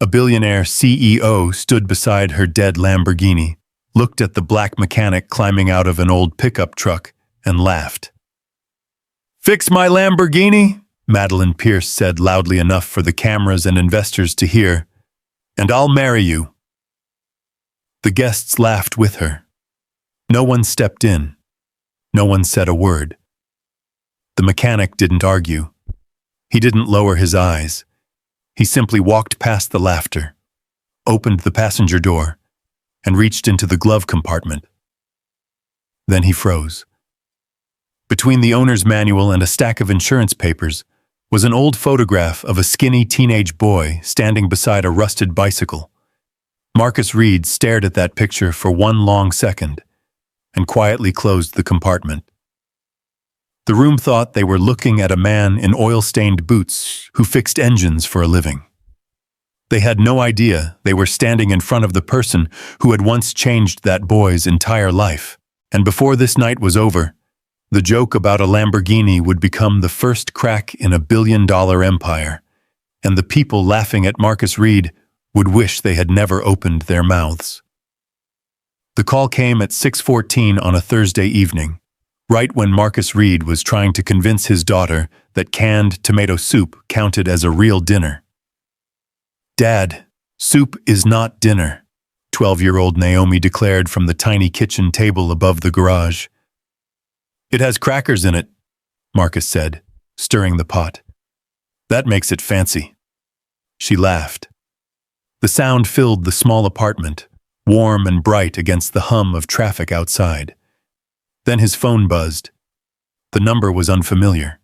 A billionaire CEO stood beside her dead Lamborghini, looked at the black mechanic climbing out of an old pickup truck, and laughed. "Fix my Lamborghini," Madeline Pierce said loudly enough for the cameras and investors to hear, "and I'll marry you." The guests laughed with her. No one stepped in. No one said a word. The mechanic didn't argue. He didn't lower his eyes. He simply walked past the laughter, opened the passenger door, and reached into the glove compartment. Then he froze. Between the owner's manual and a stack of insurance papers was an old photograph of a skinny teenage boy standing beside a rusted bicycle. Marcus Reed stared at that picture for one long second and quietly closed the compartment. The room thought they were looking at a man in oil-stained boots who fixed engines for a living. They had no idea they were standing in front of the person who had once changed that boy's entire life. And before this night was over, the joke about a Lamborghini would become the first crack in a billion-dollar empire, and the people laughing at Marcus Reed would wish they had never opened their mouths. The call came at 6:14 on a Thursday evening, right when Marcus Reed was trying to convince his daughter that canned tomato soup counted as a real dinner. "Dad, soup is not dinner," 12-year-old Naomi declared from the tiny kitchen table above the garage. "It has crackers in it," Marcus said, stirring the pot. "That makes it fancy." She laughed. The sound filled the small apartment, warm and bright against the hum of traffic outside. Then his phone buzzed. The number was unfamiliar.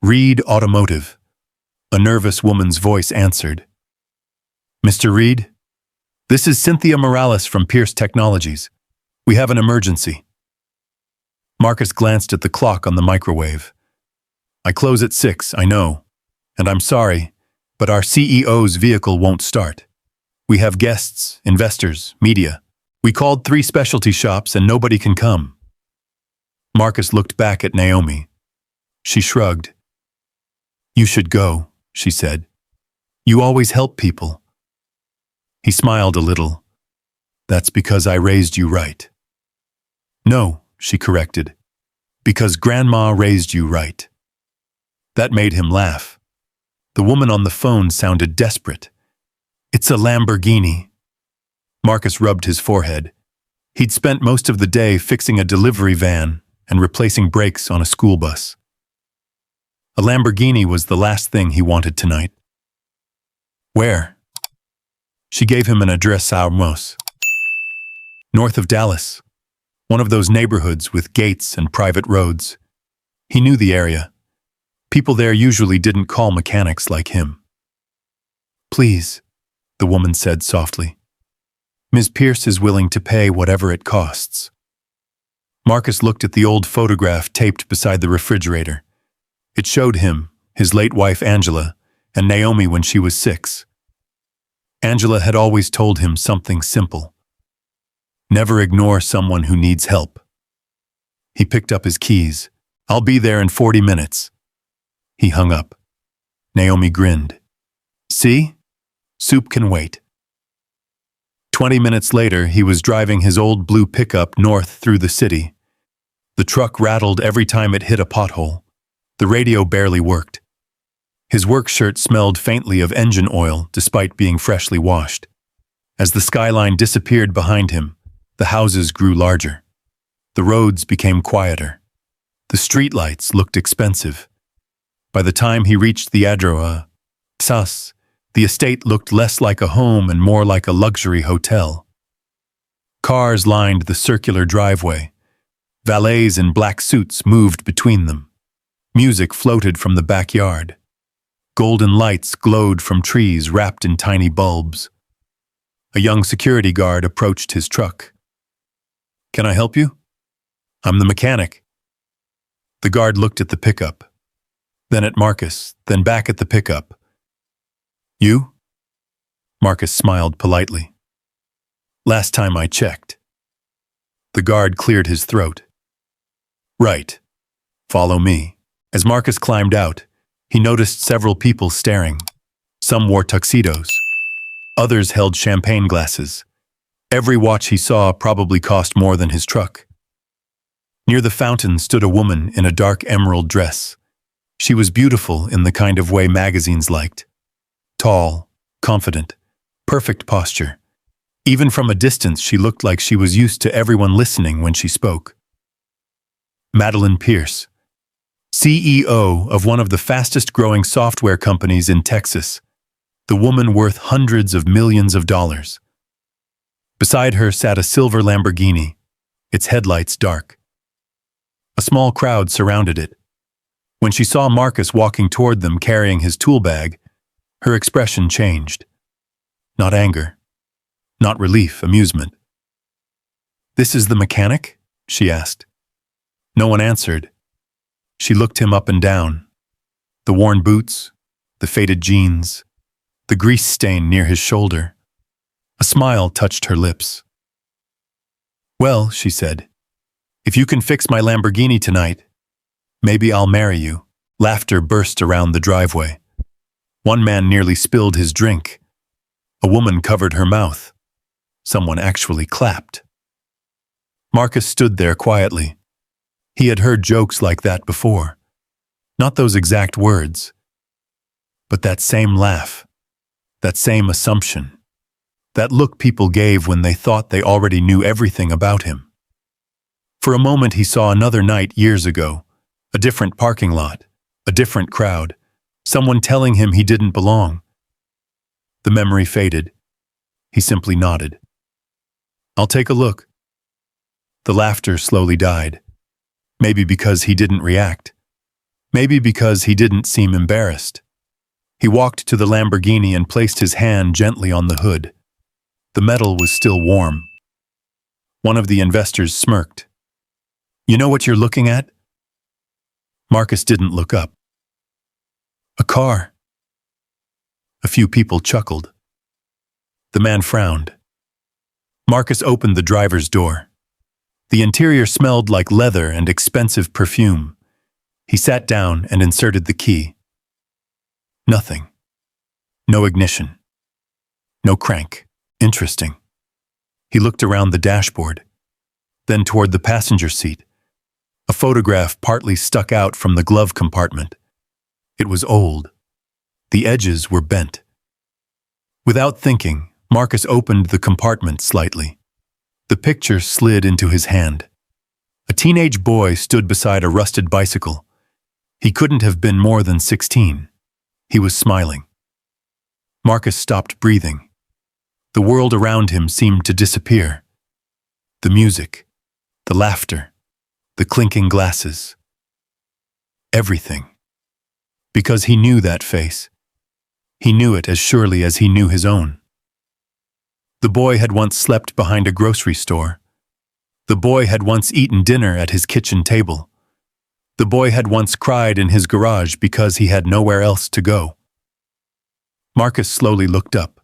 "Reed Automotive," a nervous woman's voice answered. "Mr. Reed? This is Cynthia Morales from Pierce Technologies. We have an emergency." Marcus glanced at the clock on the microwave. "I close at 6, I know. And I'm sorry, but our CEO's vehicle won't start. We have guests, investors, media. We called 3 specialty shops and nobody can come." Marcus looked back at Naomi. She shrugged. "You should go," she said. "You always help people." He smiled a little. "That's because I raised you right." "No," she corrected. "Because Grandma raised you right." That made him laugh. The woman on the phone sounded desperate. "It's a Lamborghini." Marcus rubbed his forehead. He'd spent most of the day fixing a delivery van and replacing brakes on a school bus. A Lamborghini was the last thing he wanted tonight. "Where?" She gave him an address almost. "North of Dallas. One of those neighborhoods with gates and private roads." He knew the area. People there usually didn't call mechanics like him. "Please," the woman said softly. "Ms. Pierce is willing to pay whatever it costs." Marcus looked at the old photograph taped beside the refrigerator. It showed him, his late wife Angela, and Naomi when she was 6. Angela had always told him something simple. Never ignore someone who needs help. He picked up his keys. "I'll be there in 40 minutes. He hung up. Naomi grinned. "See? Soup can wait." 20 minutes later, he was driving his old blue pickup north through the city. The truck rattled every time it hit a pothole. The radio barely worked. His work shirt smelled faintly of engine oil despite being freshly washed. As the skyline disappeared behind him, the houses grew larger. The roads became quieter. The streetlights looked expensive. By the time he reached the Adroa, Sas, the estate looked less like a home and more like a luxury hotel. Cars lined the circular driveway. Valets in black suits moved between them. Music floated from the backyard. Golden lights glowed from trees wrapped in tiny bulbs. A young security guard approached his truck. "Can I help you?" "I'm the mechanic." The guard looked at the pickup, then at Marcus, then back at the pickup. "You?" Marcus smiled politely. "Last time I checked." The guard cleared his throat. "Right. Follow me." As Marcus climbed out, he noticed several people staring. Some wore tuxedos, Others held champagne glasses. Every watch he saw probably cost more than his truck. Near the fountain stood a woman in a dark emerald dress. She was beautiful in the kind of way magazines liked. Tall, confident, perfect posture. Even from a distance, she looked like she was used to everyone listening when she spoke. Madeline Pierce, CEO of one of the fastest-growing software companies in Texas, the woman worth hundreds of millions of dollars. Beside her sat a silver Lamborghini, its headlights dark. A small crowd surrounded it. When she saw Marcus walking toward them carrying his tool bag, her expression changed. Not anger, not relief, amusement. "This is the mechanic?" she asked. No one answered. She looked him up and down. The worn boots, the faded jeans, the grease stain near his shoulder. A smile touched her lips. "Well," she said, "if you can fix my Lamborghini tonight, maybe I'll marry you." Laughter burst around the driveway. One man nearly spilled his drink. A woman covered her mouth. Someone actually clapped. Marcus stood there quietly. He had heard jokes like that before. Not those exact words, but that same laugh, that same assumption, that look people gave when they thought they already knew everything about him. For a moment he saw another night years ago, a different parking lot, a different crowd, someone telling him he didn't belong. The memory faded. He simply nodded. "I'll take a look." The laughter slowly died. Maybe because he didn't react. Maybe because he didn't seem embarrassed. He walked to the Lamborghini and placed his hand gently on the hood. The metal was still warm. One of the investors smirked. "You know what you're looking at?" Marcus didn't look up. "A car." A few people chuckled. The man frowned. Marcus opened the driver's door. The interior smelled like leather and expensive perfume. He sat down and inserted the key. Nothing. No ignition. No crank. Interesting. He looked around the dashboard, then toward the passenger seat. A photograph partly stuck out from the glove compartment. It was old. The edges were bent. Without thinking, Marcus opened the compartment slightly. The picture slid into his hand. A teenage boy stood beside a rusted bicycle. He couldn't have been more than 16. He was smiling. Marcus stopped breathing. The world around him seemed to disappear. The music, the laughter, the clinking glasses. Everything. Because he knew that face. He knew it as surely as he knew his own. The boy had once slept behind a grocery store. The boy had once eaten dinner at his kitchen table. The boy had once cried in his garage because he had nowhere else to go. Marcus slowly looked up.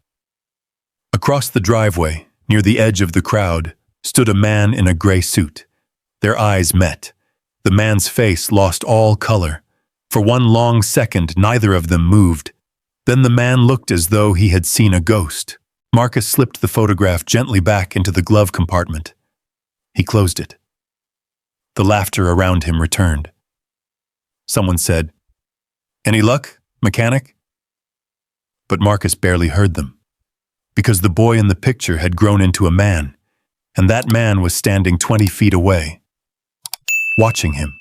Across the driveway, near the edge of the crowd, stood a man in a gray suit. Their eyes met. The man's face lost all color. For one long second, neither of them moved. Then the man looked as though he had seen a ghost. Marcus slipped the photograph gently back into the glove compartment. He closed it. The laughter around him returned. Someone said, "Any luck, mechanic?" But Marcus barely heard them, because the boy in the picture had grown into a man, and that man was standing 20 feet away, watching him,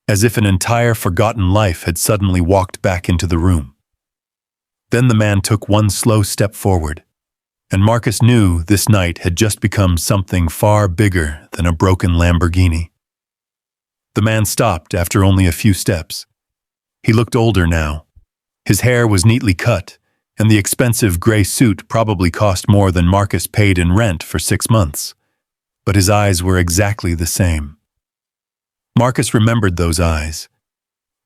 as if an entire forgotten life had suddenly walked back into the room. Then the man took one slow step forward, and Marcus knew this night had just become something far bigger than a broken Lamborghini. The man stopped after only a few steps. He looked older now. His hair was neatly cut, and the expensive gray suit probably cost more than Marcus paid in rent for 6 months. But his eyes were exactly the same. Marcus remembered those eyes.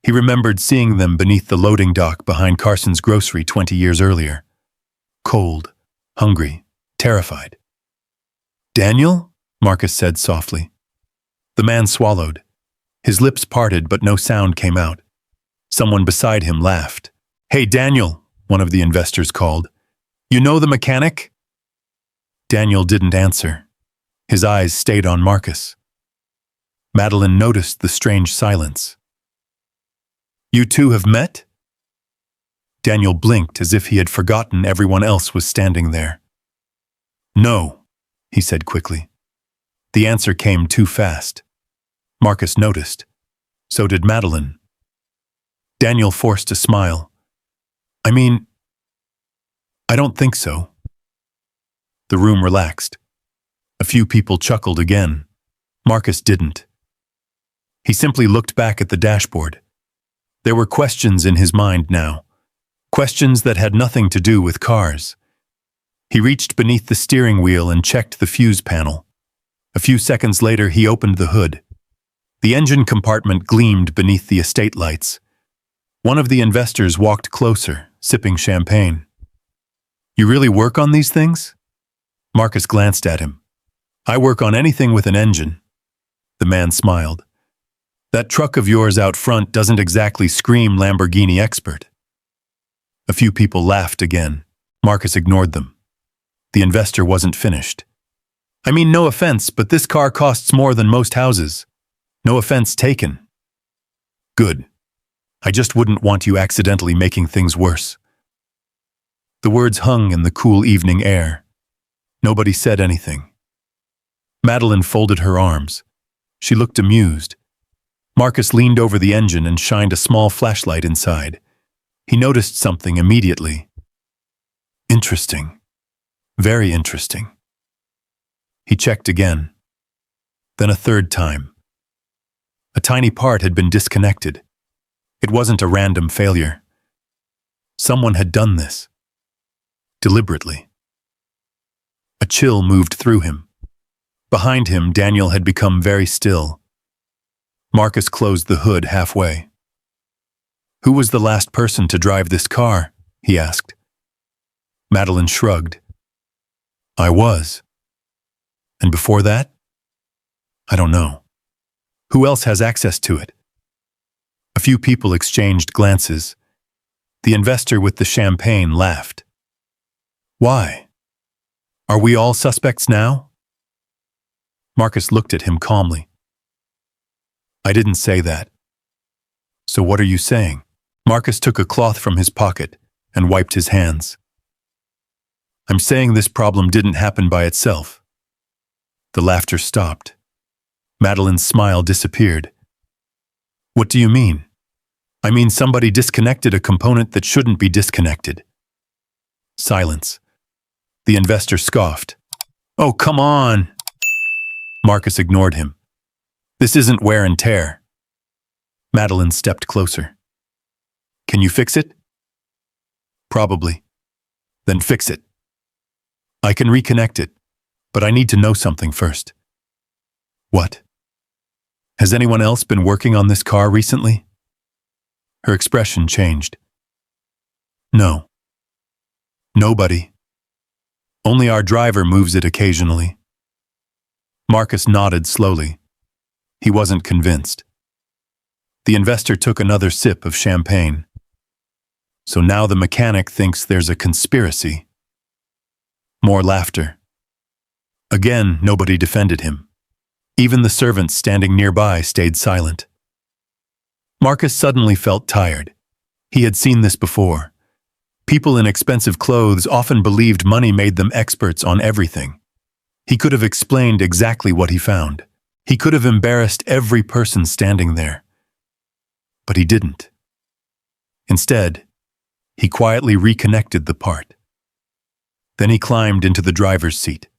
He remembered seeing them beneath the loading dock behind Carson's grocery 20 years earlier. Cold, hungry, terrified. "Daniel?" Marcus said softly. The man swallowed. His lips parted, but no sound came out. Someone beside him laughed. "Hey, Daniel," one of the investors called. You know the mechanic? Daniel didn't answer. His eyes stayed on Marcus. Madeline noticed the strange silence. You two have met? Daniel blinked as if he had forgotten everyone else was standing there. No, he said quickly. The answer came too fast. Marcus noticed. So did Madeline. Daniel forced a smile. I don't think so. The room relaxed. A few people chuckled again. Marcus didn't. He simply looked back at the dashboard. There were questions in his mind now. Questions that had nothing to do with cars. He reached beneath the steering wheel and checked the fuse panel. A few seconds later, he opened the hood. The engine compartment gleamed beneath the estate lights. One of the investors walked closer, sipping champagne. You really work on these things? Marcus glanced at him. I work on anything with an engine. The man smiled. That truck of yours out front doesn't exactly scream Lamborghini expert. A few people laughed again. Marcus ignored them. The investor wasn't finished. No offense, but this car costs more than most houses. No offense taken. Good. I just wouldn't want you accidentally making things worse. The words hung in the cool evening air. Nobody said anything. Madeline folded her arms. She looked amused. Marcus leaned over the engine and shined a small flashlight inside. He noticed something immediately. Interesting. Very interesting. He checked again. Then a third time. A tiny part had been disconnected. It wasn't a random failure. Someone had done this. Deliberately. A chill moved through him. Behind him, Daniel had become very still. Marcus closed the hood halfway. Who was the last person to drive this car? He asked. Madeline shrugged. I was. And before that? I don't know. Who else has access to it? A few people exchanged glances. The investor with the champagne laughed. Why? Are we all suspects now? Marcus looked at him calmly. I didn't say that. So what are you saying? Marcus took a cloth from his pocket and wiped his hands. I'm saying this problem didn't happen by itself. The laughter stopped. Madeline's smile disappeared. What do you mean? Somebody disconnected a component that shouldn't be disconnected. Silence. The investor scoffed. Oh, come on! Marcus ignored him. This isn't wear and tear. Madeline stepped closer. Can you fix it? Probably. Then fix it. I can reconnect it, but I need to know something first. What? Has anyone else been working on this car recently? Her expression changed. No. Nobody. Only our driver moves it occasionally. Marcus nodded slowly. He wasn't convinced. The investor took another sip of champagne. So now the mechanic thinks there's a conspiracy. More laughter. Again, nobody defended him. Even the servants standing nearby stayed silent. Marcus suddenly felt tired. He had seen this before. People in expensive clothes often believed money made them experts on everything. He could have explained exactly what he found. He could have embarrassed every person standing there. But he didn't. Instead, he quietly reconnected the part. Then he climbed into the driver's seat.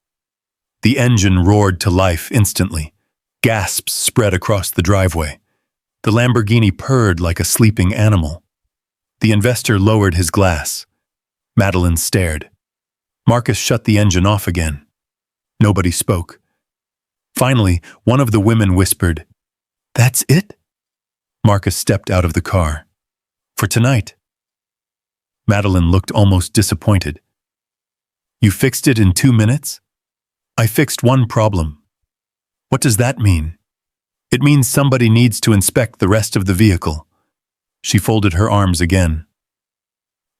The engine roared to life instantly. Gasps spread across the driveway. The Lamborghini purred like a sleeping animal. The investor lowered his glass. Madeline stared. Marcus shut the engine off again. Nobody spoke. Finally, one of the women whispered, "That's it?" Marcus stepped out of the car. "For tonight." Madeline looked almost disappointed. "You fixed it in 2 minutes?" "I fixed one problem." "What does that mean?" "It means somebody needs to inspect the rest of the vehicle." She folded her arms again.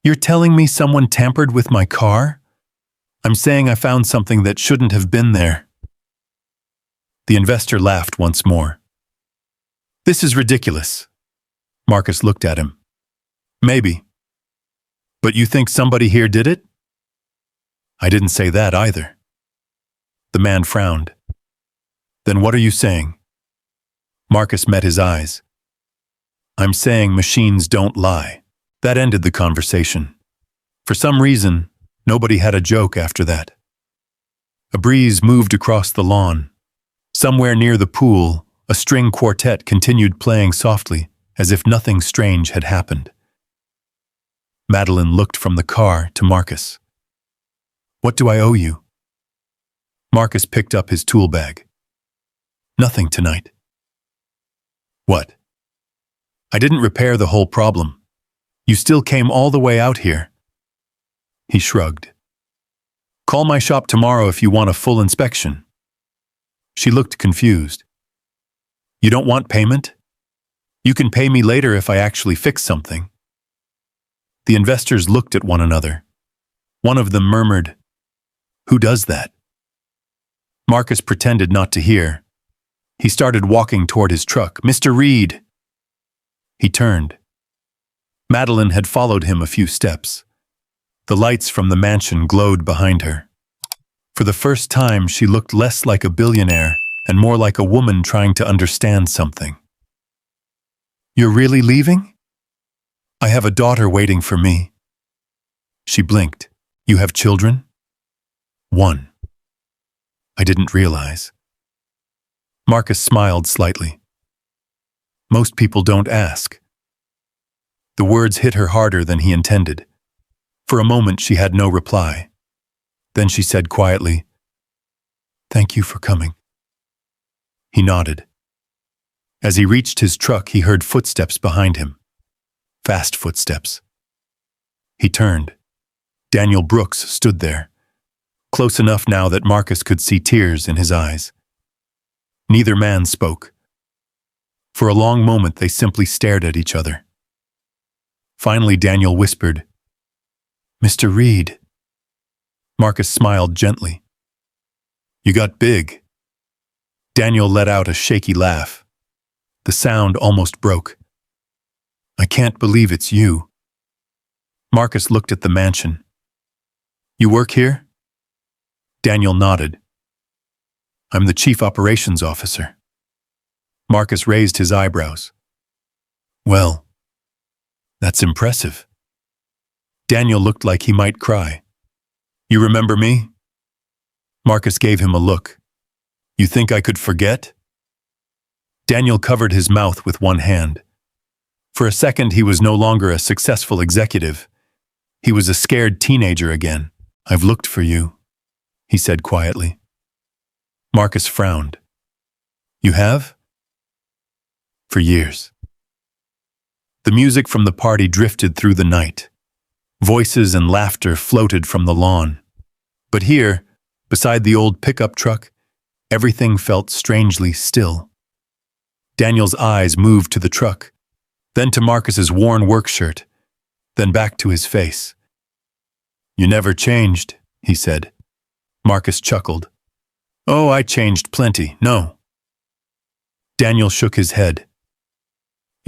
You're telling me someone tampered with my car? I'm saying I found something that shouldn't have been there. The investor laughed once more. This is ridiculous. Marcus looked at him. Maybe. But you think somebody here did it? I didn't say that either. The man frowned. Then what are you saying? Marcus met his eyes. I'm saying machines don't lie. That ended the conversation. For some reason, nobody had a joke after that. A breeze moved across the lawn. Somewhere near the pool, a string quartet continued playing softly, as if nothing strange had happened. Madeline looked from the car to Marcus. What do I owe you? Marcus picked up his tool bag. Nothing tonight. What? I didn't repair the whole problem. You still came all the way out here. He shrugged. Call my shop tomorrow if you want a full inspection. She looked confused. You don't want payment? You can pay me later if I actually fix something. The investors looked at one another. One of them murmured, Who does that? Marcus pretended not to hear. He started walking toward his truck. Mr. Reed! He turned. Madeline had followed him a few steps. The lights from the mansion glowed behind her. For the first time, she looked less like a billionaire and more like a woman trying to understand something. You're really leaving? I have a daughter waiting for me. She blinked. You have children? One. I didn't realize. Marcus smiled slightly. Most people don't ask. The words hit her harder than he intended. For a moment, she had no reply. Then she said quietly, Thank you for coming. He nodded. As he reached his truck, he heard footsteps behind him. Fast footsteps. He turned. Daniel Brooks stood there, close enough now that Marcus could see tears in his eyes. Neither man spoke. For a long moment, they simply stared at each other. Finally, Daniel whispered, Mr. Reed. Marcus smiled gently. You got big. Daniel let out a shaky laugh. The sound almost broke. I can't believe it's you. Marcus looked at the mansion. You work here? Daniel nodded. I'm the chief operations officer. Marcus raised his eyebrows. Well, that's impressive. Daniel looked like he might cry. You remember me? Marcus gave him a look. You think I could forget? Daniel covered his mouth with one hand. For a second, he was no longer a successful executive. He was a scared teenager again. I've looked for you, he said quietly. Marcus frowned. You have? For years. The music from the party drifted through the night. Voices and laughter floated from the lawn. But here, beside the old pickup truck, everything felt strangely still. Daniel's eyes moved to the truck, then to Marcus's worn work shirt, then back to his face. You never changed, he said. Marcus chuckled. Oh, I changed plenty, no. Daniel shook his head.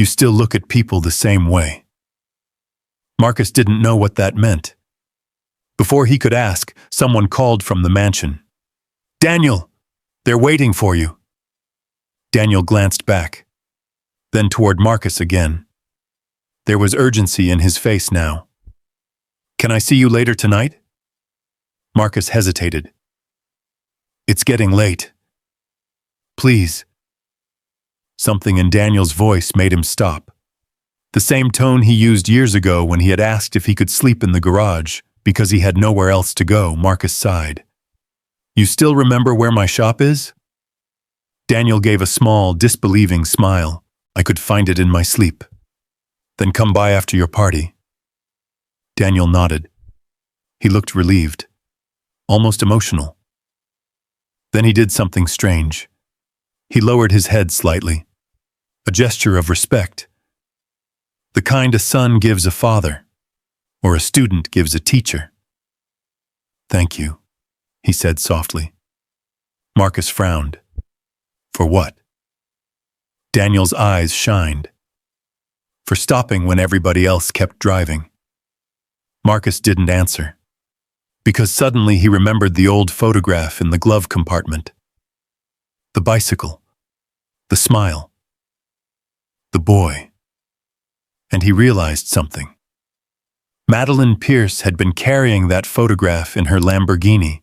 You still look at people the same way. Marcus didn't know what that meant. Before he could ask, someone called from the mansion. Daniel, they're waiting for you. Daniel glanced back, then toward Marcus again. There was urgency in his face now. Can I see you later tonight? Marcus hesitated. It's getting late. Please. Something in Daniel's voice made him stop. The same tone he used years ago when he had asked if he could sleep in the garage because he had nowhere else to go. Marcus sighed. You still remember where my shop is? Daniel gave a small, disbelieving smile. I could find it in my sleep. Then come by after your party. Daniel nodded. He looked relieved, almost emotional. Then he did something strange. He lowered his head slightly, a gesture of respect. The kind a son gives a father. or a student gives a teacher. Thank you, he said softly. Marcus frowned. For what? Daniel's eyes shined. For stopping when everybody else kept driving. Marcus didn't answer, because suddenly he remembered the old photograph in the glove compartment. The bicycle, the smile, the boy. And he realized something. Madeline Pierce had been carrying that photograph in her Lamborghini,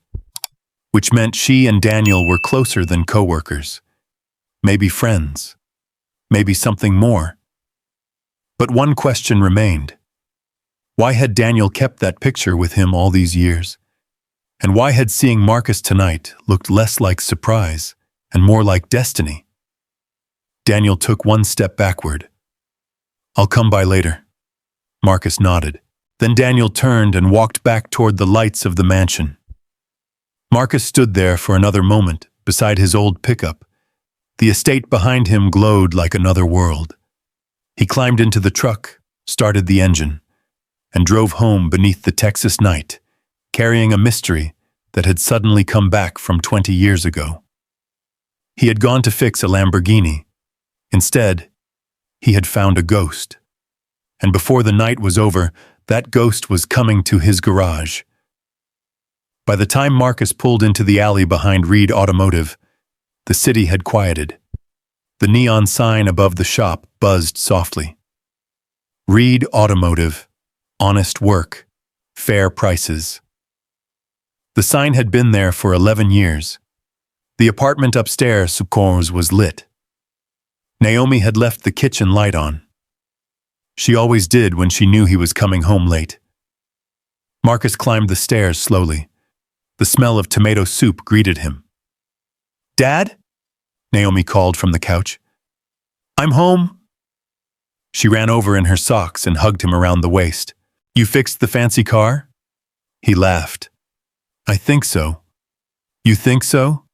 which meant she and Daniel were closer than co-workers, maybe friends, maybe something more. But one question remained. Why had Daniel kept that picture with him all these years? And why had seeing Marcus tonight looked less like surprise and more like destiny? Daniel took one step backward. I'll come by later. Marcus nodded. Then Daniel turned and walked back toward the lights of the mansion. Marcus stood there for another moment beside his old pickup. The estate behind him glowed like another world. He climbed into the truck, started the engine, and drove home beneath the Texas night, carrying a mystery that had suddenly come back from 20 years ago. He had gone to fix a Lamborghini. Instead, he had found a ghost. And before the night was over, that ghost was coming to his garage. By the time Marcus pulled into the alley behind Reed Automotive, the city had quieted. The neon sign above the shop buzzed softly. Reed Automotive, honest work, fair prices. The sign had been there for 11 years. The apartment upstairs, of course, was lit. Naomi had left the kitchen light on. She always did when she knew he was coming home late. Marcus climbed the stairs slowly. The smell of tomato soup greeted him. Dad? Naomi called from the couch. I'm home. She ran over in her socks and hugged him around the waist. You fixed the fancy car? He laughed. I think so. You think so?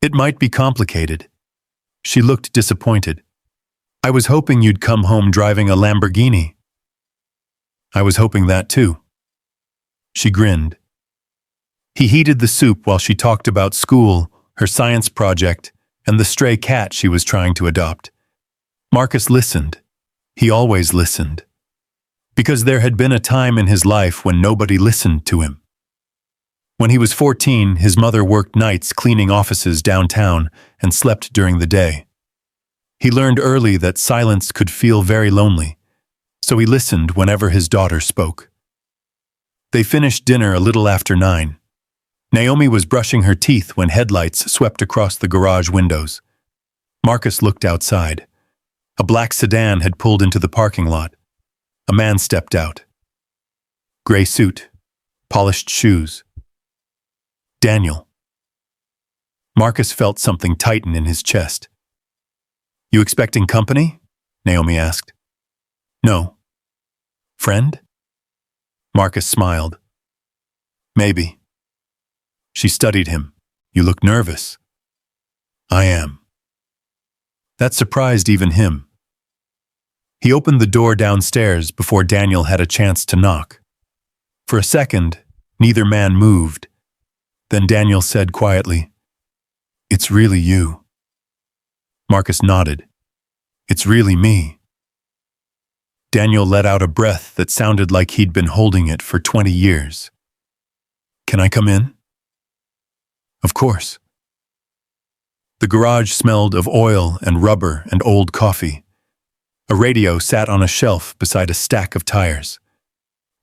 It might be complicated. She looked disappointed. I was hoping you'd come home driving a Lamborghini. I was hoping that too. She grinned. He heated the soup while she talked about school, her science project, and the stray cat she was trying to adopt. Marcus listened. He always listened. Because there had been a time in his life when nobody listened to him. When he was 14, his mother worked nights cleaning offices downtown and slept during the day. He learned early that silence could feel very lonely, so he listened whenever his daughter spoke. They finished dinner a little after 9. Naomi was brushing her teeth when headlights swept across the garage windows. Marcus looked outside. A black sedan had pulled into the parking lot. A man stepped out. Gray suit, polished shoes. Daniel. Marcus felt something tighten in his chest. You expecting company? Naomi asked. No. Friend? Marcus smiled. Maybe. She studied him. You look nervous. I am. That surprised even him. He opened the door downstairs before Daniel had a chance to knock. For a second, neither man moved. Then Daniel said quietly, It's really you. Marcus nodded. It's really me. Daniel let out a breath that sounded like he'd been holding it for 20 years. Can I come in? Of course. The garage smelled of oil and rubber and old coffee. A radio sat on a shelf beside a stack of tires.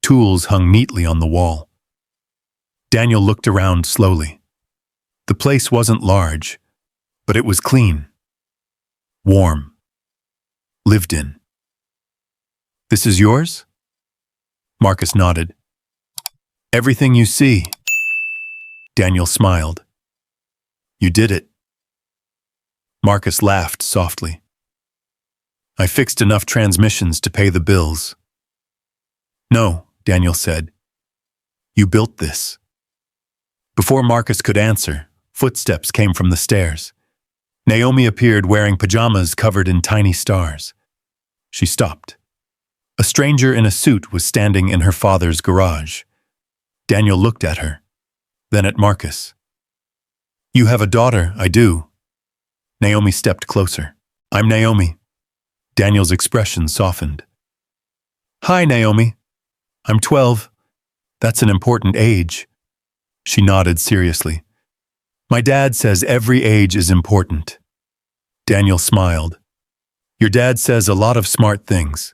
Tools hung neatly on the wall. Daniel looked around slowly. The place wasn't large, but it was clean. Warm. Lived in. This is yours? Marcus nodded. Everything you see. Daniel smiled. You did it. Marcus laughed softly. I fixed enough transmissions to pay the bills. No, Daniel said. You built this. Before Marcus could answer, footsteps came from the stairs. Naomi appeared wearing pajamas covered in tiny stars. She stopped. A stranger in a suit was standing in her father's garage. Daniel looked at her, then at Marcus. "You have a daughter, I do." Naomi stepped closer. "I'm Naomi." Daniel's expression softened. "Hi, Naomi. I'm 12. That's an important age." She nodded seriously. "My dad says every age is important." Daniel smiled. "Your dad says a lot of smart things."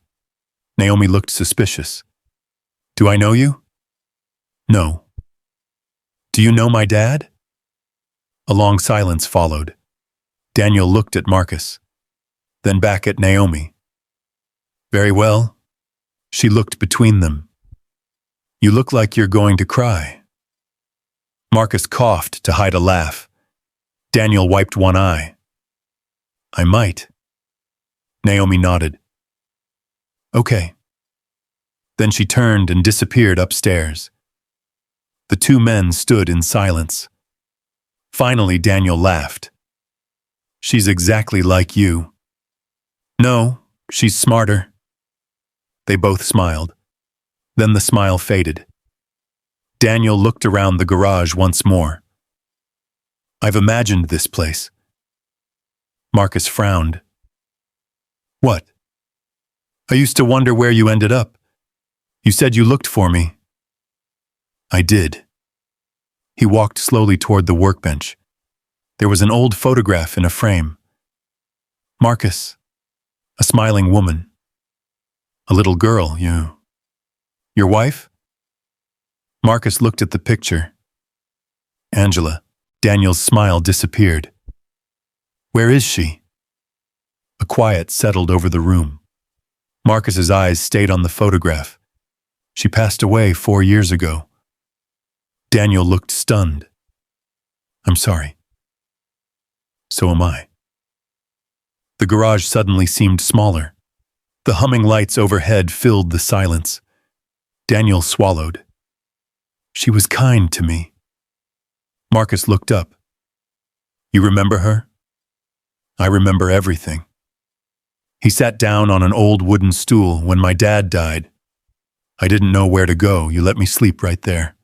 Naomi looked suspicious. "Do I know you?" "No." "Do you know my dad?" A long silence followed. Daniel looked at Marcus, then back at Naomi. "Very well." She looked between them. "You look like you're going to cry." Marcus coughed to hide a laugh. Daniel wiped one eye. "I might." Naomi nodded. "Okay." Then she turned and disappeared upstairs. The two men stood in silence. Finally, Daniel laughed. "She's exactly like you." "No, she's smarter." They both smiled. Then the smile faded. Daniel looked around the garage once more. "I've imagined this place." Marcus frowned. "What?" "I used to wonder where you ended up. You said you looked for me." "I did." He walked slowly toward the workbench. There was an old photograph in a frame. "Marcus, a smiling woman. A little girl, your wife?" Marcus looked at the picture. "Angela." Daniel's smile disappeared. "Where is she?" A quiet settled over the room. Marcus's eyes stayed on the photograph. "She passed away 4 years ago." Daniel looked stunned. "I'm sorry." "So am I." The garage suddenly seemed smaller. The humming lights overhead filled the silence. Daniel swallowed. "She was kind to me." Marcus looked up. "You remember her?" "I remember everything." He sat down on an old wooden stool when my dad died. I didn't know where to go. You let me sleep right there.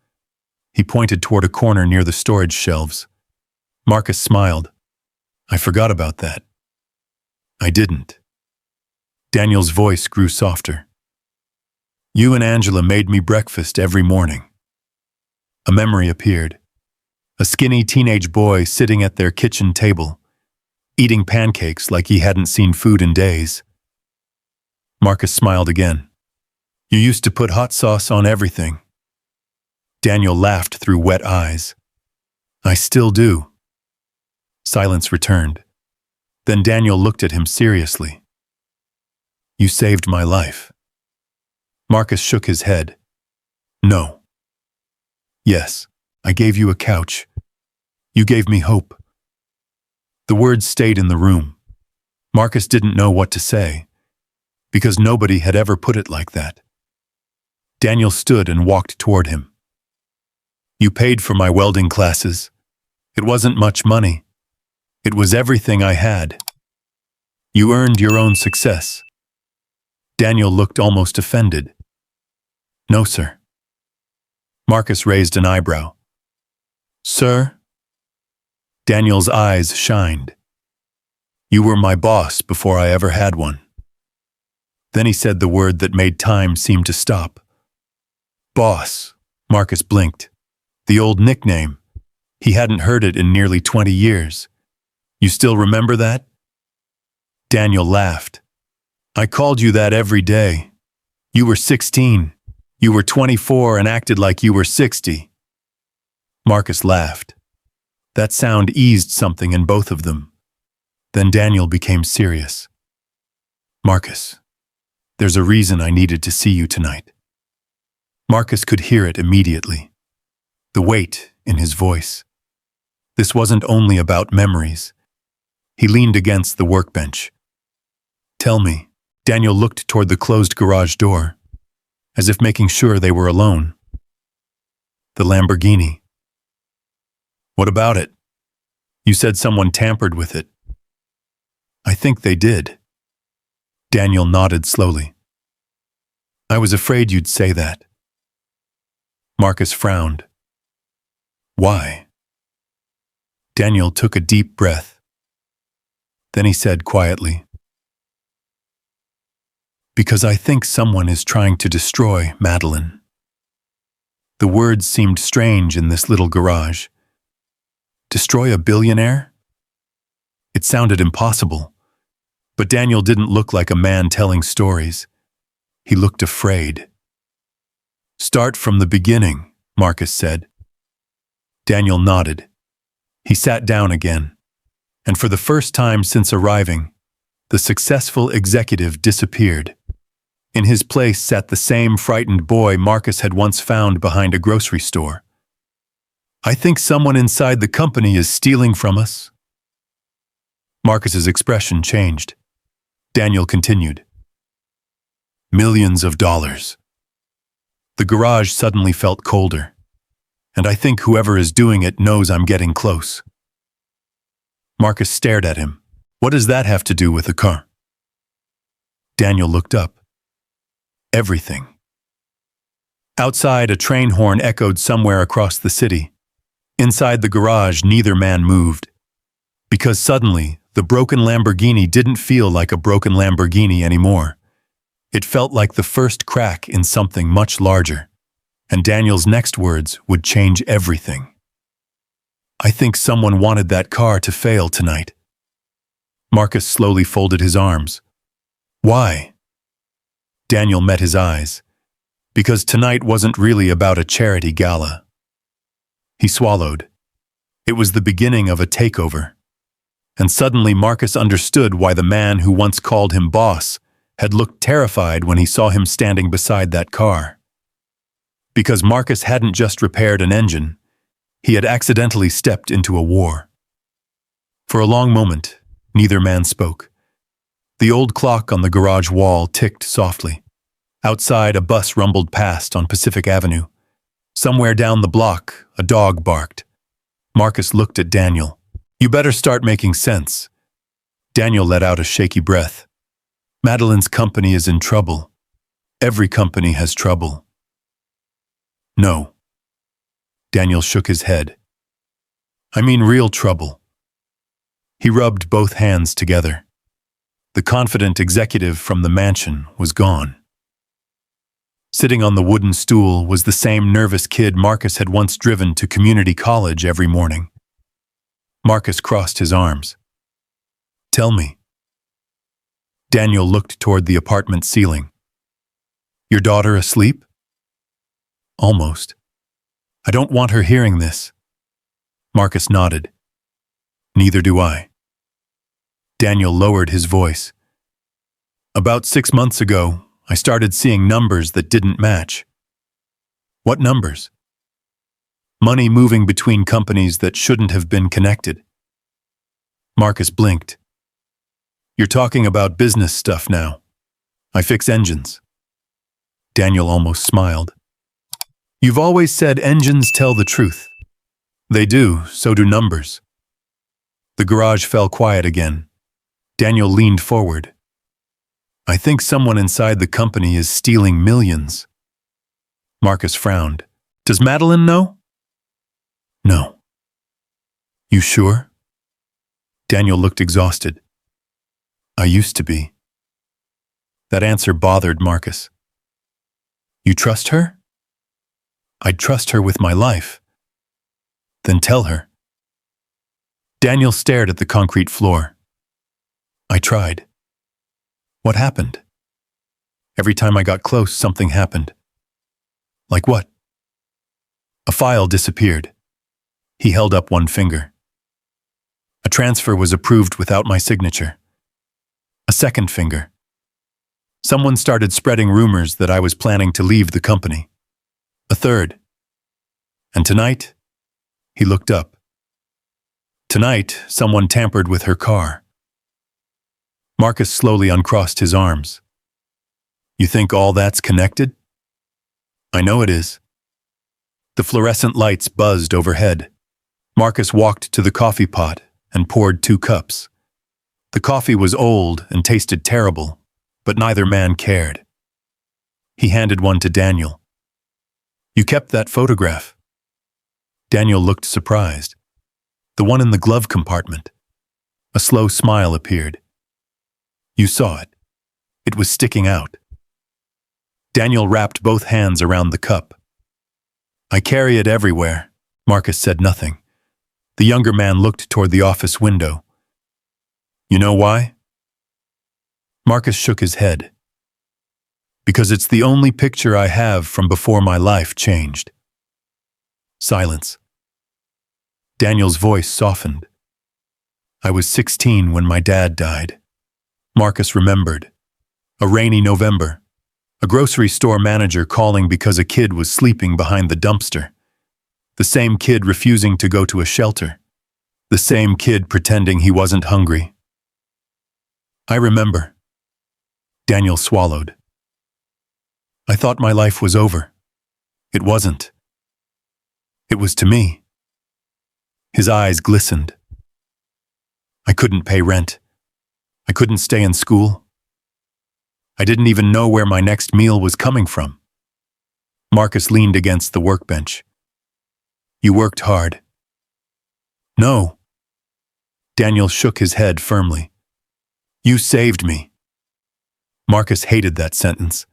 He pointed toward a corner near the storage shelves. Marcus smiled. "I forgot about that." "I didn't." Daniel's voice grew softer. "You and Angela made me breakfast every morning." A memory appeared. A skinny teenage boy sitting at their kitchen table, eating pancakes like he hadn't seen food in days. Marcus smiled again. "You used to put hot sauce on everything." Daniel laughed through wet eyes. "I still do." Silence returned. Then Daniel looked at him seriously. "You saved my life." Marcus shook his head. "No." "Yes, I gave you a couch. You gave me hope." The words stayed in the room. Marcus didn't know what to say, because nobody had ever put it like that. Daniel stood and walked toward him. "You paid for my welding classes. It wasn't much money. It was everything I had. You earned your own success." Daniel looked almost offended. "No, sir." Marcus raised an eyebrow. "Sir?" Daniel's eyes shined. "You were my boss before I ever had one." Then he said the word that made time seem to stop. "Boss." Marcus blinked. The old nickname. He hadn't heard it in nearly 20 years. "You still remember that?" Daniel laughed. "I called you that every day. You were 16. You were 24 and acted like you were 60. Marcus laughed. That sound eased something in both of them. Then Daniel became serious. "Marcus, there's a reason I needed to see you tonight." Marcus could hear it immediately. The weight in his voice. This wasn't only about memories. He leaned against the workbench. "Tell me." Daniel looked toward the closed garage door, as if making sure they were alone. "The Lamborghini." "What about it? You said someone tampered with it." "I think they did." Daniel nodded slowly. I was afraid you'd say that. Marcus frowned. Why? Daniel took a deep breath. Then he said quietly, because I think someone is trying to destroy Madeline. The words seemed strange in this little garage. Destroy a billionaire? It sounded impossible, but Daniel didn't look like a man telling stories. He looked afraid. Start from the beginning, Marcus said. Daniel nodded. He sat down again, and for the first time since arriving, the successful executive disappeared. In his place sat the same frightened boy Marcus had once found behind a grocery store. I think someone inside the company is stealing from us. Marcus's expression changed. Daniel continued. Millions of dollars. The garage suddenly felt colder, and I think whoever is doing it knows I'm getting close. Marcus stared at him. What does that have to do with the car? Daniel looked up. Everything. Outside, a train horn echoed somewhere across the city. Inside the garage, neither man moved. Because suddenly, the broken Lamborghini didn't feel like a broken Lamborghini anymore. It felt like the first crack in something much larger. And Daniel's next words would change everything. I think someone wanted that car to fail tonight. Marcus slowly folded his arms. Why? Daniel met his eyes. Because tonight wasn't really about a charity gala. He swallowed. It was the beginning of a takeover. And suddenly Marcus understood why the man who once called him boss had looked terrified when he saw him standing beside that car. Because Marcus hadn't just repaired an engine, he had accidentally stepped into a war. For a long moment, neither man spoke. The old clock on the garage wall ticked softly. Outside, a bus rumbled past on Pacific Avenue. Somewhere down the block, a dog barked. Marcus looked at Daniel. You better start making sense. Daniel let out a shaky breath. Madeline's company is in trouble. Every company has trouble. No. Daniel shook his head. I mean real trouble. He rubbed both hands together. The confident executive from the mansion was gone. Sitting on the wooden stool was the same nervous kid Marcus had once driven to community college every morning. Marcus crossed his arms. Tell me. Daniel looked toward the apartment ceiling. Your daughter asleep? Almost. I don't want her hearing this. Marcus nodded. Neither do I. Daniel lowered his voice. About 6 months ago, I started seeing numbers that didn't match. What numbers? Money moving between companies that shouldn't have been connected. Marcus blinked. You're talking about business stuff now. I fix engines. Daniel almost smiled. You've always said engines tell the truth. They do, so do numbers. The garage fell quiet again. Daniel leaned forward. I think someone inside the company is stealing millions. Marcus frowned. Does Madeline know? No. You sure? Daniel looked exhausted. I used to be. That answer bothered Marcus. You trust her? I'd trust her with my life. Then tell her. Daniel stared at the concrete floor. I tried. What happened? Every time I got close, something happened. Like what? A file disappeared. He held up one finger. A transfer was approved without my signature. A second finger. Someone started spreading rumors that I was planning to leave the company. A third. And tonight, he looked up. Tonight, someone tampered with her car. Marcus slowly uncrossed his arms. You think all that's connected? I know it is. The fluorescent lights buzzed overhead. Marcus walked to the coffee pot and poured 2 cups. The coffee was old and tasted terrible, but neither man cared. He handed one to Daniel. You kept that photograph. Daniel looked surprised. The one in the glove compartment. A slow smile appeared. You saw it. It was sticking out. Daniel wrapped both hands around the cup. I carry it everywhere. Marcus said nothing. The younger man looked toward the office window. You know why? Marcus shook his head. Because it's the only picture I have from before my life changed. Silence. Daniel's voice softened. I was 16 when my dad died. Marcus remembered. A rainy November. A grocery store manager calling because a kid was sleeping behind the dumpster. The same kid refusing to go to a shelter. The same kid pretending he wasn't hungry. I remember. Daniel swallowed. I thought my life was over. It wasn't. It was to me. His eyes glistened. I couldn't pay rent. I couldn't stay in school. I didn't even know where my next meal was coming from. Marcus leaned against the workbench. You worked hard. No. Daniel shook his head firmly. You saved me. Marcus hated that sentence.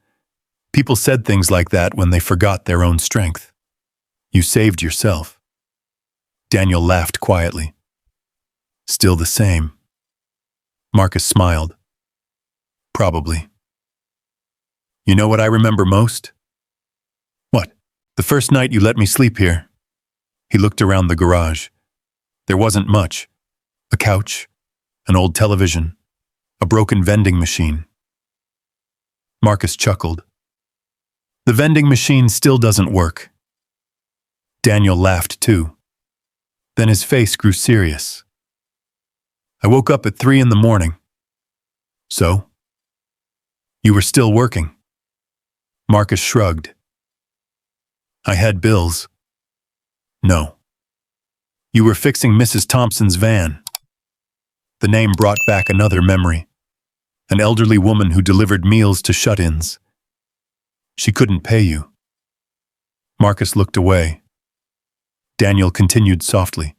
People said things like that when they forgot their own strength. You saved yourself. Daniel laughed quietly. Still the same. Marcus smiled. Probably. You know what I remember most? What? The first night you let me sleep here. He looked around the garage. There wasn't much. A couch, an old television, a broken vending machine. Marcus chuckled. The vending machine still doesn't work. Daniel laughed too. Then his face grew serious. I woke up at 3 in the morning. So? You were still working. Marcus shrugged. I had bills. No. You were fixing Mrs. Thompson's van. The name brought back another memory. An elderly woman who delivered meals to shut-ins. She couldn't pay you. Marcus looked away. Daniel continued softly.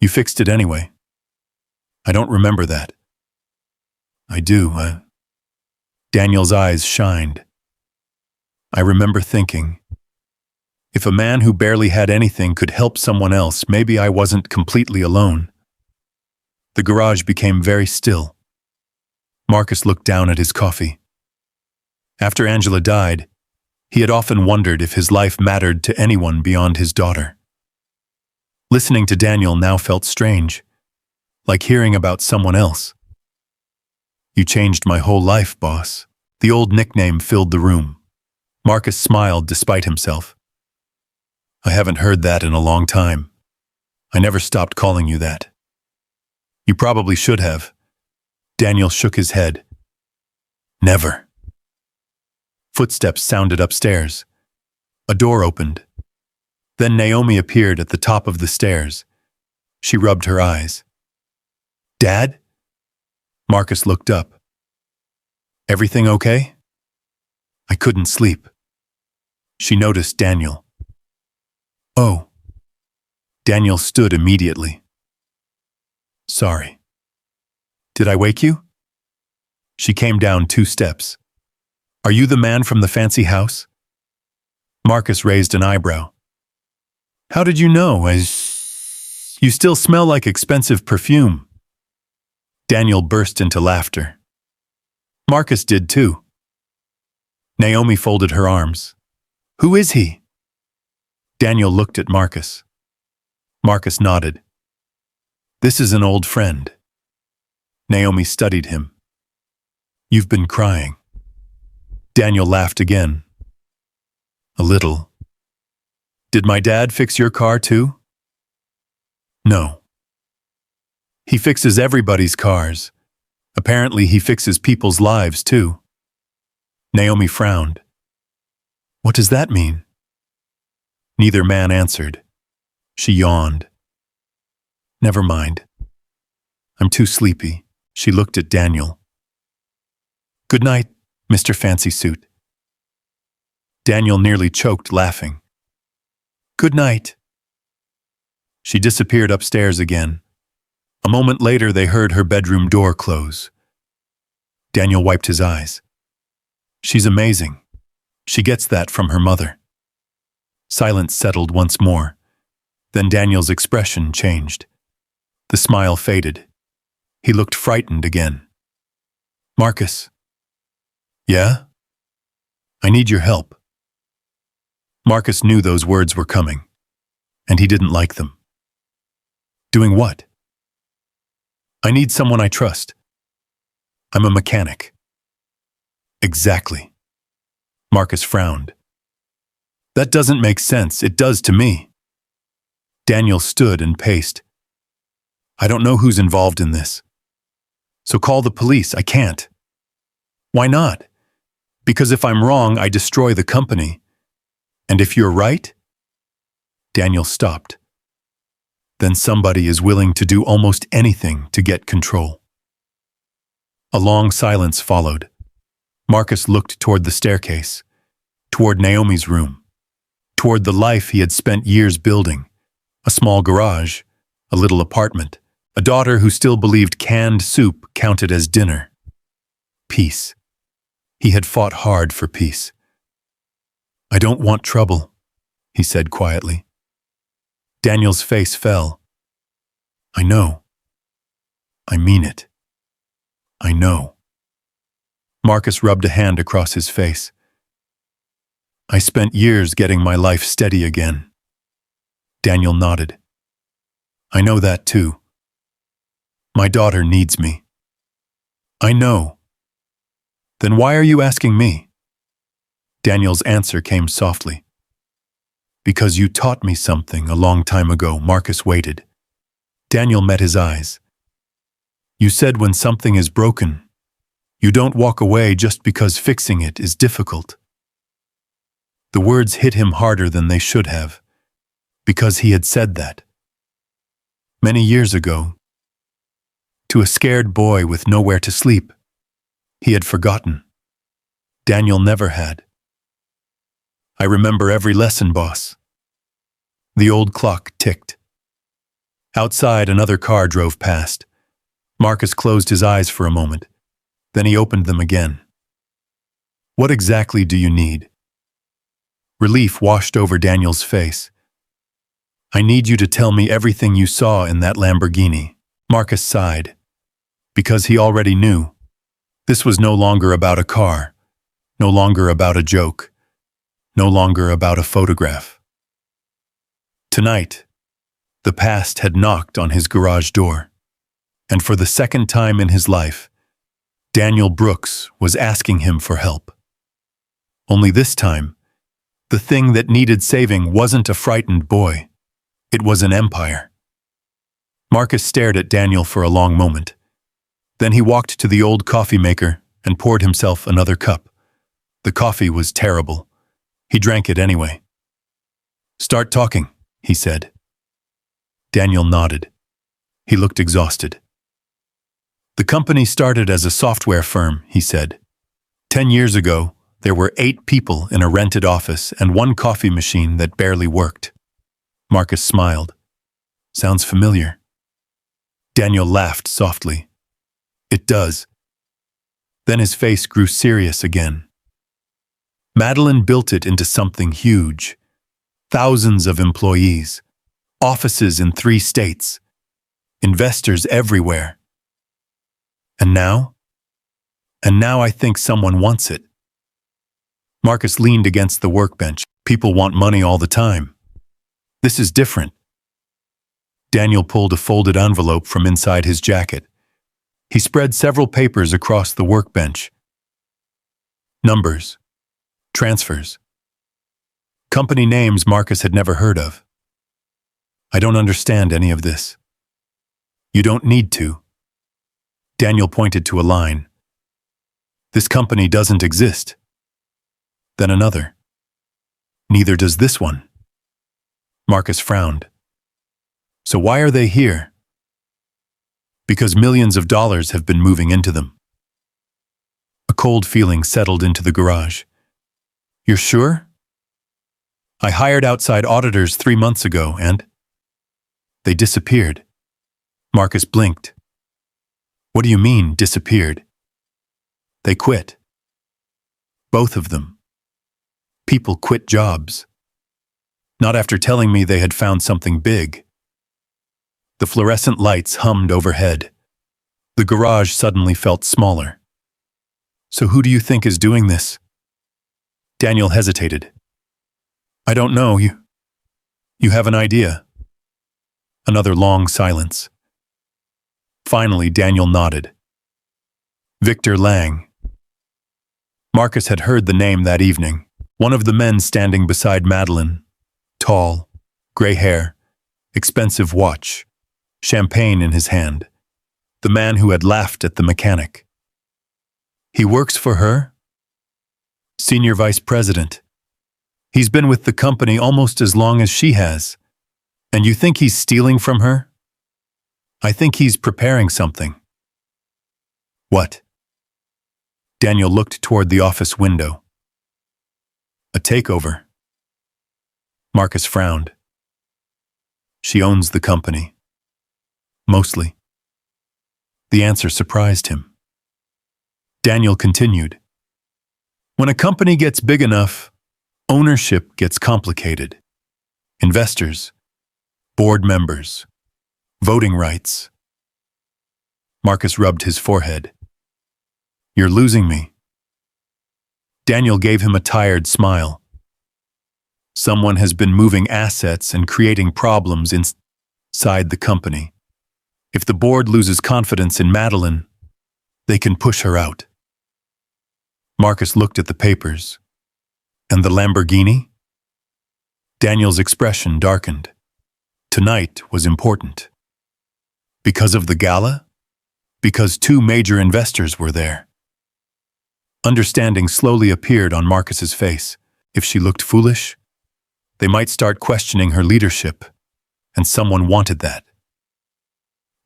You fixed it anyway. I don't remember that. I do. Daniel's eyes shined. I remember thinking, if a man who barely had anything could help someone else, maybe I wasn't completely alone. The garage became very still. Marcus looked down at his coffee. After Angela died, he had often wondered if his life mattered to anyone beyond his daughter. Listening to Daniel now felt strange, like hearing about someone else. You changed my whole life, boss. The old nickname filled the room. Marcus smiled despite himself. I haven't heard that in a long time. I never stopped calling you that. You probably should have. Daniel shook his head. Never. Footsteps sounded upstairs. A door opened. Then Naomi appeared at the top of the stairs. She rubbed her eyes. Dad? Marcus looked up. Everything okay? I couldn't sleep. She noticed Daniel. Oh. Daniel stood immediately. Sorry. Did I wake you? She came down 2 steps. Are you the man from the fancy house? Marcus raised an eyebrow. How did you know? You still smell like expensive perfume. Daniel burst into laughter. Marcus did too. Naomi folded her arms. Who is he? Daniel looked at Marcus. Marcus nodded. This is an old friend. Naomi studied him. You've been crying. Daniel laughed again. A little. Did my dad fix your car too? No. He fixes everybody's cars. Apparently he fixes people's lives too. Naomi frowned. What does that mean? Neither man answered. She yawned. Never mind. I'm too sleepy. She looked at Daniel. Good night, Mr. Fancy Suit. Daniel nearly choked laughing. Good night. She disappeared upstairs again. A moment later, they heard her bedroom door close. Daniel wiped his eyes. She's amazing. She gets that from her mother. Silence settled once more. Then Daniel's expression changed. The smile faded. He looked frightened again. Marcus. Yeah? I need your help. Marcus knew those words were coming, and he didn't like them. Doing what? I need someone I trust. I'm a mechanic. Exactly. Marcus frowned. That doesn't make sense. It does to me. Daniel stood and paced. I don't know who's involved in this. So call the police. I can't. Why not? Because if I'm wrong, I destroy the company. And if you're right? Daniel stopped. Then somebody is willing to do almost anything to get control. A long silence followed. Marcus looked toward the staircase, toward Naomi's room, toward the life he had spent years building, a small garage, a little apartment, a daughter who still believed canned soup counted as dinner. Peace. He had fought hard for peace. I don't want trouble, he said quietly. Daniel's face fell. I know. I mean it. I know. Marcus rubbed a hand across his face. I spent years getting my life steady again. Daniel nodded. I know that too. My daughter needs me. I know. Then why are you asking me? Daniel's answer came softly. Because you taught me something a long time ago. Marcus waited. Daniel met his eyes. You said when something is broken, you don't walk away just because fixing it is difficult. The words hit him harder than they should have, because he had said that. Many years ago, to a scared boy with nowhere to sleep, he had forgotten. Daniel never had. I remember every lesson, boss. The old clock ticked. Outside, another car drove past. Marcus closed his eyes for a moment. Then he opened them again. What exactly do you need? Relief washed over Daniel's face. I need you to tell me everything you saw in that Lamborghini. Marcus sighed. Because he already knew. This was no longer about a car. No longer about a joke. No longer about a photograph. Tonight, the past had knocked on his garage door. And for the second time in his life, Daniel Brooks was asking him for help. Only this time, the thing that needed saving wasn't a frightened boy. It was an empire. Marcus stared at Daniel for a long moment. Then he walked to the old coffee maker and poured himself another cup. The coffee was terrible. He drank it anyway. Start talking, he said. Daniel nodded. He looked exhausted. The company started as a software firm, he said. 10 years ago, there were 8 people in a rented office and 1 coffee machine that barely worked. Marcus smiled. Sounds familiar. Daniel laughed softly. It does. Then his face grew serious again. Madeline built it into something huge. Thousands of employees. Offices in 3 states. Investors everywhere. And now? And now I think someone wants it. Marcus leaned against the workbench. People want money all the time. This is different. Daniel pulled a folded envelope from inside his jacket. He spread several papers across the workbench. Numbers. Transfers. Company names Marcus had never heard of. I don't understand any of this. You don't need to. Daniel pointed to a line. This company doesn't exist. Then another. Neither does this one. Marcus frowned. So why are they here? Because millions of dollars have been moving into them. A cold feeling settled into the garage. You're sure? I hired outside auditors 3 months ago, and they disappeared. Marcus blinked. What do you mean, disappeared? They quit. Both of them. People quit jobs. Not after telling me they had found something big. The fluorescent lights hummed overhead. The garage suddenly felt smaller. So who do you think is doing this? Daniel hesitated. I don't know. You have an idea? Another long silence. Finally, Daniel nodded. Victor Lang. Marcus had heard the name that evening. One of the men standing beside Madeline. Tall, gray hair, expensive watch, champagne in his hand. The man who had laughed at the mechanic. He works for her? Senior vice president. He's been with the company almost as long as she has. And you think he's stealing from her? I think he's preparing something. What? Daniel looked toward the office window. A takeover. Marcus frowned. She owns the company. Mostly. The answer surprised him. Daniel continued. When a company gets big enough, ownership gets complicated. Investors, board members, voting rights. Marcus rubbed his forehead. You're losing me. Daniel gave him a tired smile. Someone has been moving assets and creating problems inside the company. If the board loses confidence in Madeline, they can push her out. Marcus looked at the papers. And the Lamborghini? Daniel's expression darkened. Tonight was important. Because of the gala? Because 2 major investors were there. Understanding slowly appeared on Marcus's face. If she looked foolish, they might start questioning her leadership, and someone wanted that.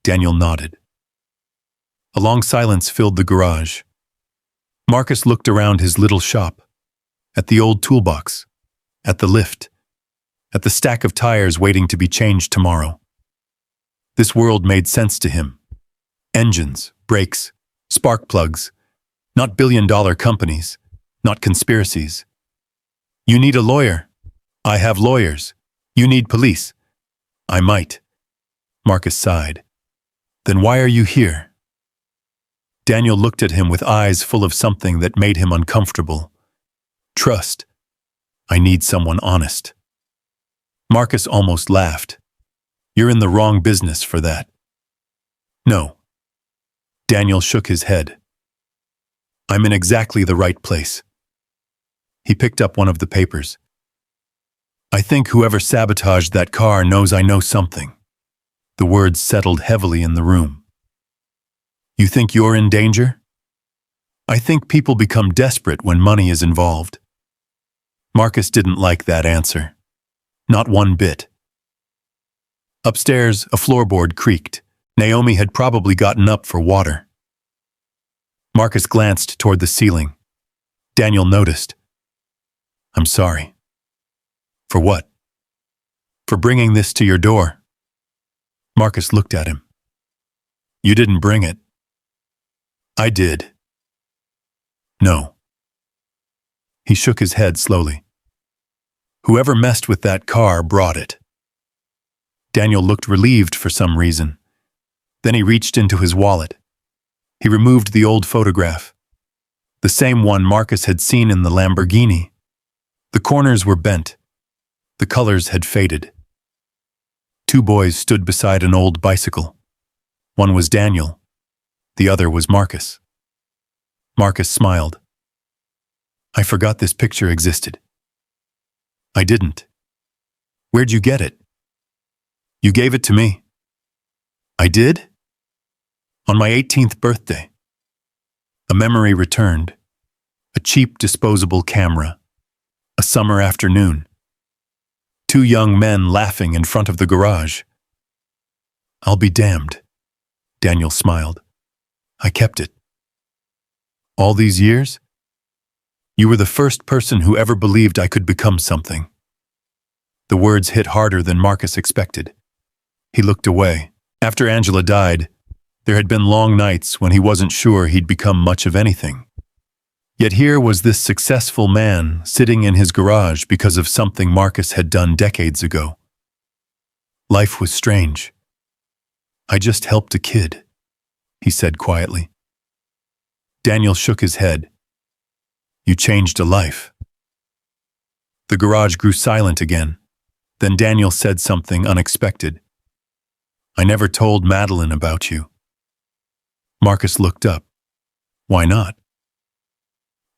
Daniel nodded. A long silence filled the garage. Marcus looked around his little shop, at the old toolbox, at the lift, at the stack of tires waiting to be changed tomorrow. This world made sense to him. Engines, brakes, spark plugs, not billion-dollar companies, not conspiracies. You need a lawyer. I have lawyers. You need police. I might. Marcus sighed. Then why are you here? Daniel looked at him with eyes full of something that made him uncomfortable. Trust. I need someone honest. Marcus almost laughed. You're in the wrong business for that. No. Daniel shook his head. I'm in exactly the right place. He picked up one of the papers. I think whoever sabotaged that car knows I know something. The words settled heavily in the room. You think you're in danger? I think people become desperate when money is involved. Marcus didn't like that answer. Not one bit. Upstairs, a floorboard creaked. Naomi had probably gotten up for water. Marcus glanced toward the ceiling. Daniel noticed. I'm sorry. For what? For bringing this to your door. Marcus looked at him. You didn't bring it. I did. No. He shook his head slowly. Whoever messed with that car brought it. Daniel looked relieved for some reason. Then he reached into his wallet. He removed the old photograph. The same one Marcus had seen in the Lamborghini. The corners were bent. The colors had faded. 2 boys stood beside an old bicycle. One was Daniel. The other was Marcus. Marcus smiled. I forgot this picture existed. I didn't. Where'd you get it? You gave it to me. I did? On my 18th birthday. A memory returned. A cheap disposable camera. A summer afternoon. 2 young men laughing in front of the garage. I'll be damned. Daniel smiled. I kept it. All these years? You were the first person who ever believed I could become something. The words hit harder than Marcus expected. He looked away. After Angela died, there had been long nights when he wasn't sure he'd become much of anything. Yet here was this successful man sitting in his garage because of something Marcus had done decades ago. Life was strange. "I just helped a kid," he said quietly. Daniel shook his head. "You changed a life." The garage grew silent again. Then Daniel said something unexpected. "I never told Madeline about you." Marcus looked up. "Why not?"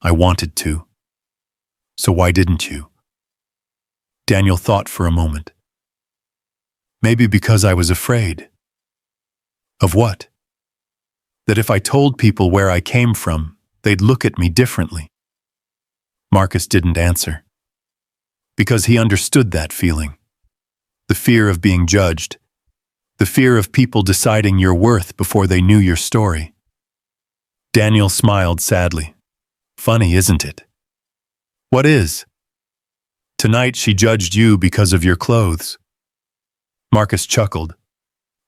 "I wanted to." "So why didn't you?" Daniel thought for a moment. "Maybe because I was afraid." "Of what?" "That if I told people where I came from, they'd look at me differently." Marcus didn't answer. Because he understood that feeling. The fear of being judged. The fear of people deciding your worth before they knew your story. Daniel smiled sadly. "Funny, isn't it?" "What is?" "Tonight she judged you because of your clothes." Marcus chuckled.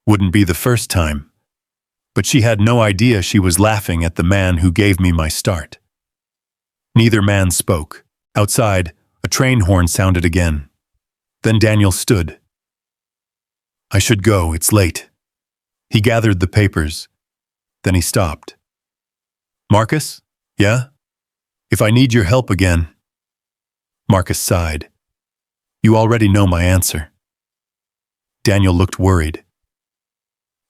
"Wouldn't be the first time." But she had no idea she was laughing at the man who gave me my start. Neither man spoke. Outside, a train horn sounded again. Then Daniel stood. "I should go, it's late." He gathered the papers. Then he stopped. "Marcus? Yeah? If I need your help again." Marcus sighed. "You already know my answer." Daniel looked worried.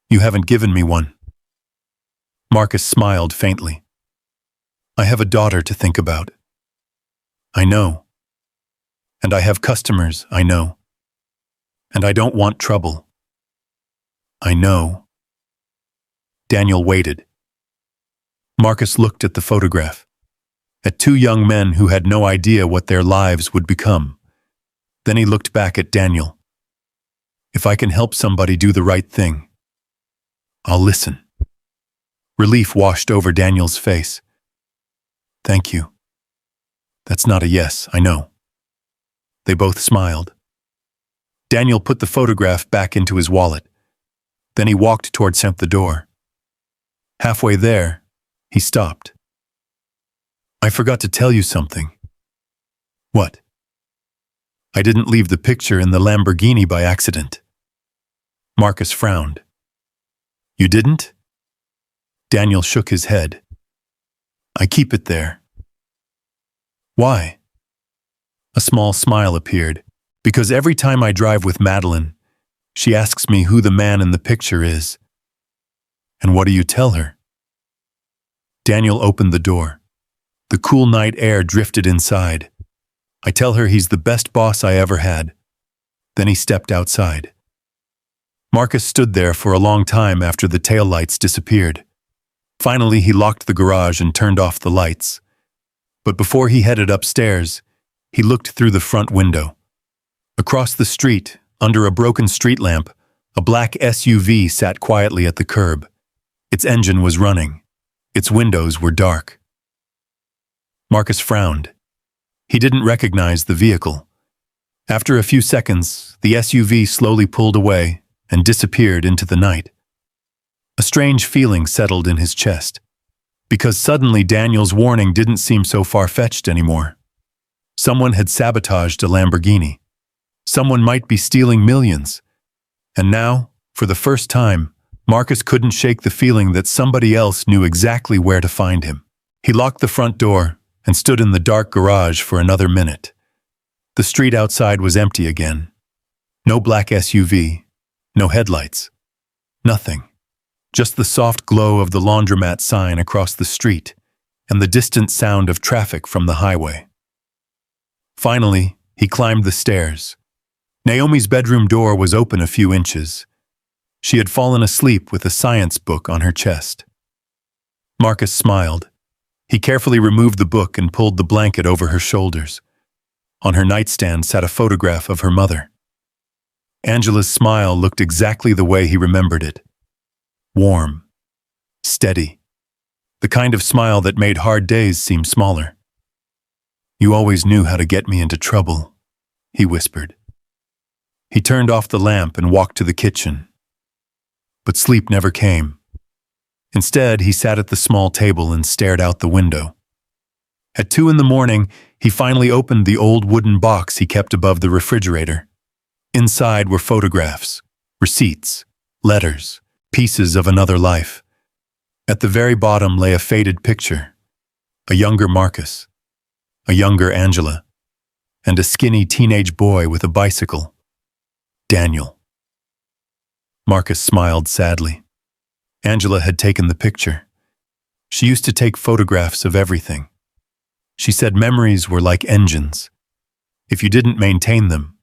"You haven't given me one." Marcus smiled faintly. "I have a daughter to think about." "I know. And I have customers, I know. And I don't want trouble." "I know." Daniel waited. Marcus looked at the photograph, at two young men who had no idea what their lives would become. Then he looked back at Daniel. "If I can help somebody do the right thing, I'll listen." Relief washed over Daniel's face. "Thank you." "That's not a yes, I know." They both smiled. Daniel put the photograph back into his wallet. Then he walked towards the door. Halfway there, he stopped. "I forgot to tell you something." "What?" "I didn't leave the picture in the Lamborghini by accident." Marcus frowned. "You didn't?" Daniel shook his head. "I keep it there." "Why?" A small smile appeared. "Because every time I drive with Madeline, she asks me who the man in the picture is." "And what do you tell her?" Daniel opened the door. The cool night air drifted inside. "I tell her he's the best boss I ever had." Then he stepped outside. Marcus stood there for a long time after the taillights disappeared. Finally, he locked the garage and turned off the lights. But before he headed upstairs, he looked through the front window. Across the street, under a broken street lamp, a black SUV sat quietly at the curb. Its engine was running. Its windows were dark. Marcus frowned. He didn't recognize the vehicle. After a few seconds, the SUV slowly pulled away and disappeared into the night. A strange feeling settled in his chest, because suddenly Daniel's warning didn't seem so far-fetched anymore. Someone had sabotaged a Lamborghini. Someone might be stealing millions. And now, for the first time, Marcus couldn't shake the feeling that somebody else knew exactly where to find him. He locked the front door and stood in the dark garage for another minute. The street outside was empty again. No black SUV, no headlights, nothing. Just the soft glow of the laundromat sign across the street and the distant sound of traffic from the highway. Finally, he climbed the stairs. Naomi's bedroom door was open a few inches. She had fallen asleep with a science book on her chest. Marcus smiled. He carefully removed the book and pulled the blanket over her shoulders. On her nightstand sat a photograph of her mother. Angela's smile looked exactly the way he remembered it. Warm, steady, the kind of smile that made hard days seem smaller. "You always knew how to get me into trouble," he whispered. He turned off the lamp and walked to the kitchen. But sleep never came. Instead, he sat at the small table and stared out the window. At 2 in the morning, he finally opened the old wooden box he kept above the refrigerator. Inside were photographs, receipts, letters, pieces of another life. At the very bottom lay a faded picture. A younger Marcus, a younger Angela, and a skinny teenage boy with a bicycle. Daniel. Marcus smiled sadly. Angela had taken the picture. She used to take photographs of everything. She said memories were like engines. If you didn't maintain them,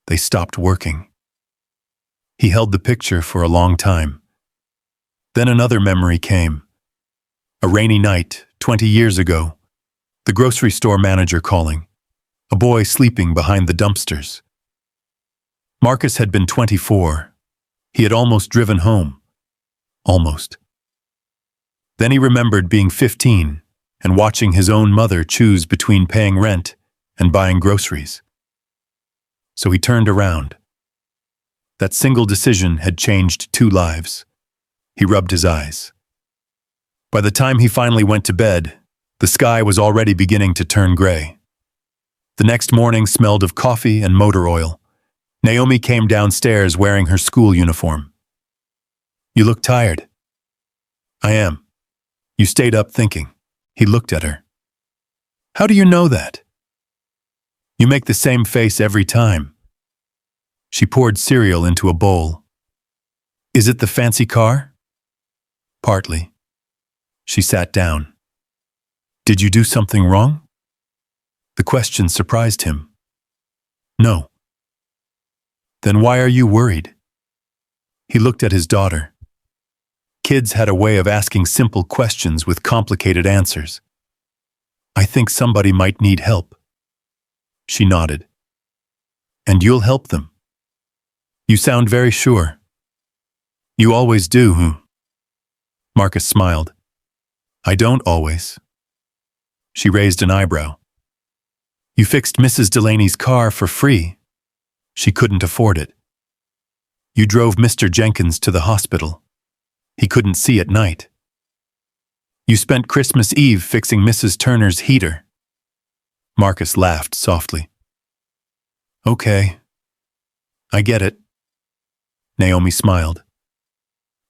they stopped working. He held the picture for a long time. Then another memory came. A rainy night, 20 years ago. The grocery store manager calling. A boy sleeping behind the dumpsters. Marcus had been 24. He had almost driven home. Almost. Then he remembered being 15 and watching his own mother choose between paying rent and buying groceries. So he turned around. That single decision had changed 2 lives. He rubbed his eyes. By the time he finally went to bed, the sky was already beginning to turn gray. The next morning smelled of coffee and motor oil. Naomi came downstairs wearing her school uniform. "You look tired." "I am. You stayed up thinking." He looked at her. "How do you know that?" "You make the same face every time." She poured cereal into a bowl. "Is it the fancy car?" "Partly." She sat down. "Did you do something wrong?" The question surprised him. "No." "Then why are you worried?" He looked at his daughter. Kids had a way of asking simple questions with complicated answers. "I think somebody might need help." She nodded. "And you'll help them?" "You sound very sure." "You always do, huh?" Marcus smiled. "I don't always." She raised an eyebrow. "You fixed Mrs. Delaney's car for free." She couldn't afford it. "You drove Mr. Jenkins to the hospital. He couldn't see at night." "You spent Christmas Eve fixing Mrs. Turner's heater." Marcus laughed softly. "Okay. I get it." Naomi smiled.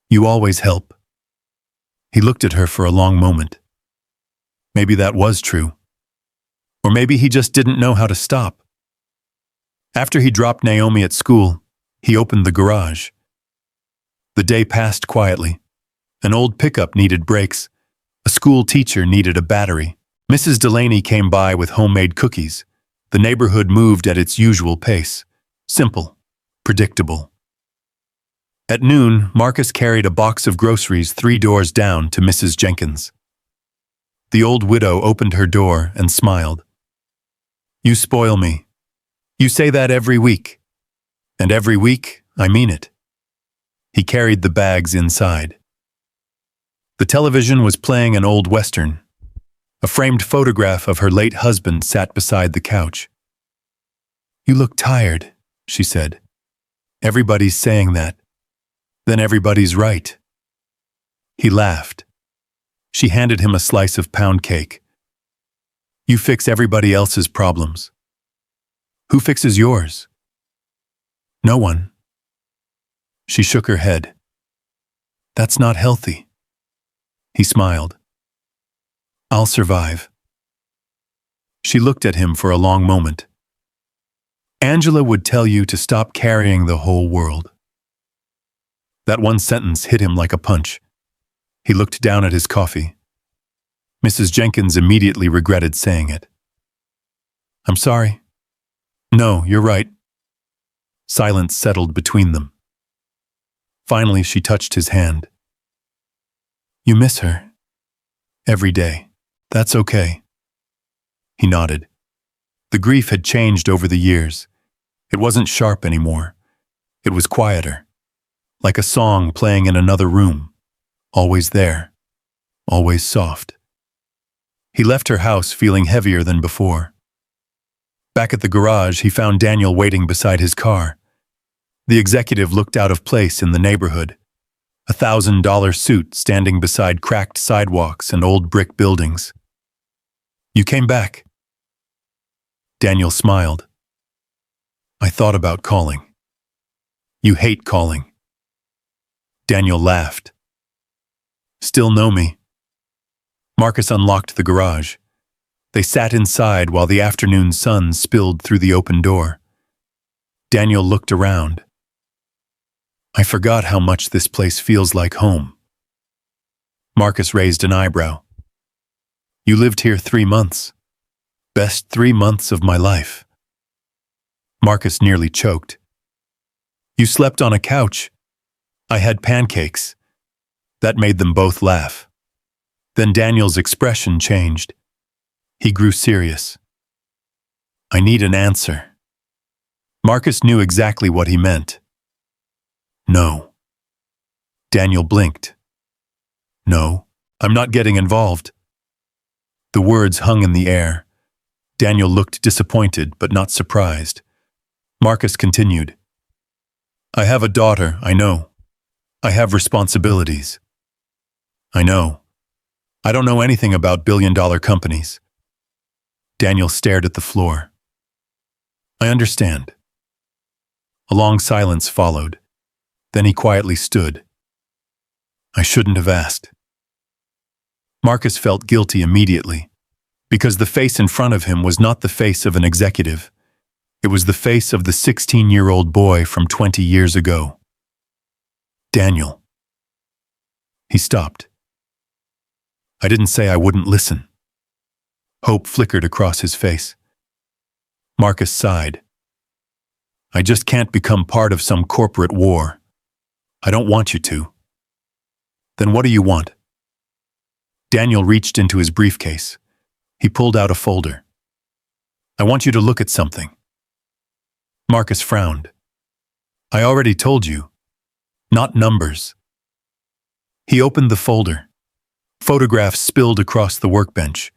"You always help." He looked at her for a long moment. Maybe that was true. Or maybe he just didn't know how to stop. After he dropped Naomi at school, he opened the garage. The day passed quietly. An old pickup needed brakes. A school teacher needed a battery. Mrs. Delaney came by with homemade cookies. The neighborhood moved at its usual pace. Simple, predictable. At noon, Marcus carried a box of groceries 3 doors down to Mrs. Jenkins. The old widow opened her door and smiled. "You spoil me. You say that every week. And every week, I mean it." He carried the bags inside. The television was playing an old Western. A framed photograph of her late husband sat beside the couch. "You look tired," she said. "Everybody's saying that. Then everybody's right." He laughed. She handed him a slice of pound cake. "You fix everybody else's problems. Who fixes yours?" "No one." She shook her head. "That's not healthy." He smiled. "I'll survive." She looked at him for a long moment. "Angela would tell you to stop carrying the whole world." That one sentence hit him like a punch. He looked down at his coffee. Mrs. Jenkins immediately regretted saying it. "I'm sorry." "No, you're right." Silence settled between them. Finally, she touched his hand. "You miss her?" "Every day. That's okay." He nodded. The grief had changed over the years. It wasn't sharp anymore. It was quieter. Like a song playing in another room. Always there. Always soft. He left her house feeling heavier than before. Back at the garage, he found Daniel waiting beside his car. The executive looked out of place in the neighborhood, $1,000 suit standing beside cracked sidewalks and old brick buildings. You came back. Daniel smiled. I thought about calling. You hate calling. Daniel laughed. Still know me? Marcus unlocked the garage. They sat inside while the afternoon sun spilled through the open door. Daniel looked around. I forgot how much this place feels like home. Marcus raised an eyebrow. You lived here 3 months. Best 3 months of my life. Marcus nearly choked. You slept on a couch. I had pancakes. That made them both laugh. Then Daniel's expression changed. He grew serious. I need an answer. Marcus knew exactly what he meant. No. Daniel blinked. No, I'm not getting involved. The words hung in the air. Daniel looked disappointed but not surprised. Marcus continued. I have a daughter, I know. I have responsibilities. I know. I don't know anything about billion-dollar companies. Daniel stared at the floor. I understand. A long silence followed. Then he quietly stood. I shouldn't have asked. Marcus felt guilty immediately, because the face in front of him was not the face of an executive. It was the face of the 16-year-old boy from 20 years ago. Daniel. He stopped. I didn't say I wouldn't listen. Hope flickered across his face. Marcus sighed. I just can't become part of some corporate war. I don't want you to. Then what do you want? Daniel reached into his briefcase. He pulled out a folder. I want you to look at something. Marcus frowned. I already told you. Not numbers. He opened the folder. Photographs spilled across the workbench.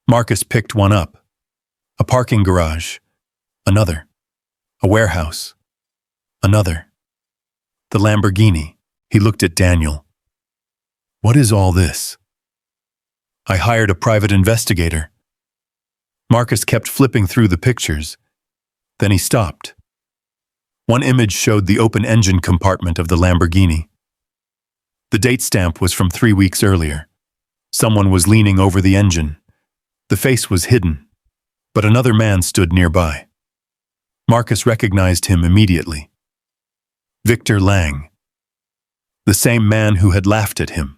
Marcus picked one up. A parking garage. Another. A warehouse. Another. The Lamborghini. He looked at Daniel. What is all this? I hired a private investigator. Marcus kept flipping through the pictures. Then he stopped. One image showed the open engine compartment of the Lamborghini. The date stamp was from 3 weeks earlier. Someone was leaning over the engine. The face was hidden, but another man stood nearby. Marcus recognized him immediately. Victor Lang. The same man who had laughed at him.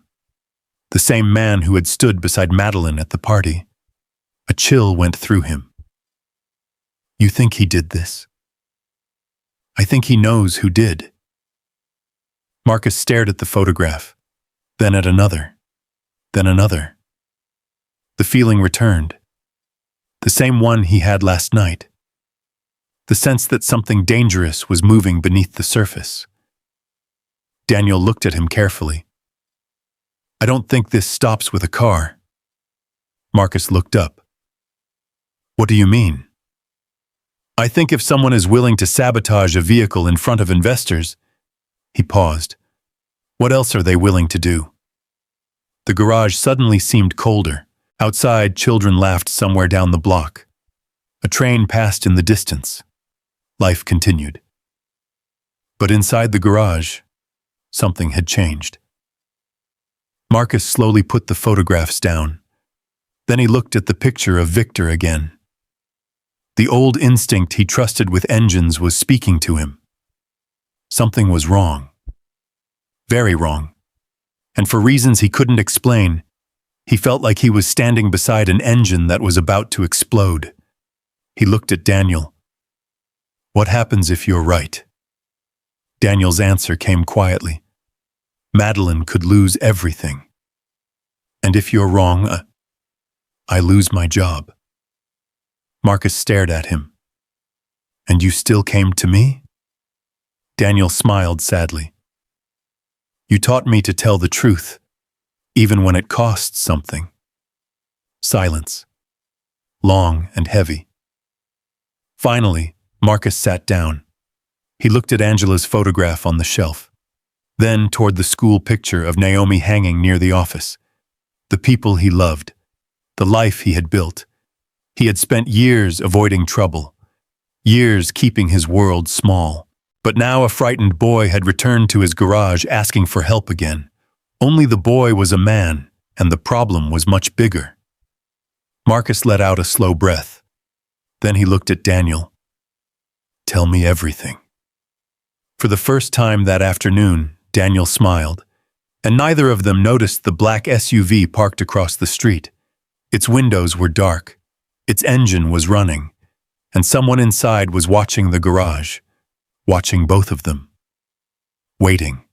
The same man who had stood beside Madeline at the party. A chill went through him. You think he did this? I think he knows who did. Marcus stared at the photograph, then at another, then another. The feeling returned. The same one he had last night. The sense that something dangerous was moving beneath the surface. Daniel looked at him carefully. I don't think this stops with a car. Marcus looked up. What do you mean? I think if someone is willing to sabotage a vehicle in front of investors. He paused. What else are they willing to do? The garage suddenly seemed colder. Outside, children laughed somewhere down the block. A train passed in the distance. Life continued. But inside the garage, something had changed. Marcus slowly put the photographs down. Then he looked at the picture of Victor again. The old instinct he trusted with engines was speaking to him. Something was wrong. Very wrong. And for reasons he couldn't explain, he felt like he was standing beside an engine that was about to explode. He looked at Daniel. What happens if you're right? Daniel's answer came quietly. Madeline could lose everything. And if you're wrong, I lose my job. Marcus stared at him. And you still came to me? Daniel smiled sadly. You taught me to tell the truth, even when it costs something. Silence. Long and heavy. Finally, Marcus sat down. He looked at Angela's photograph on the shelf, then toward the school picture of Naomi hanging near the office. The people he loved, the life he had built. He had spent years avoiding trouble, years keeping his world small. But now a frightened boy had returned to his garage asking for help again. Only the boy was a man, and the problem was much bigger. Marcus let out a slow breath. Then he looked at Daniel. "Tell me everything." For the first time that afternoon, Daniel smiled, and neither of them noticed the black SUV parked across the street. Its windows were dark, its engine was running, and someone inside was watching the garage, watching both of them. Waiting.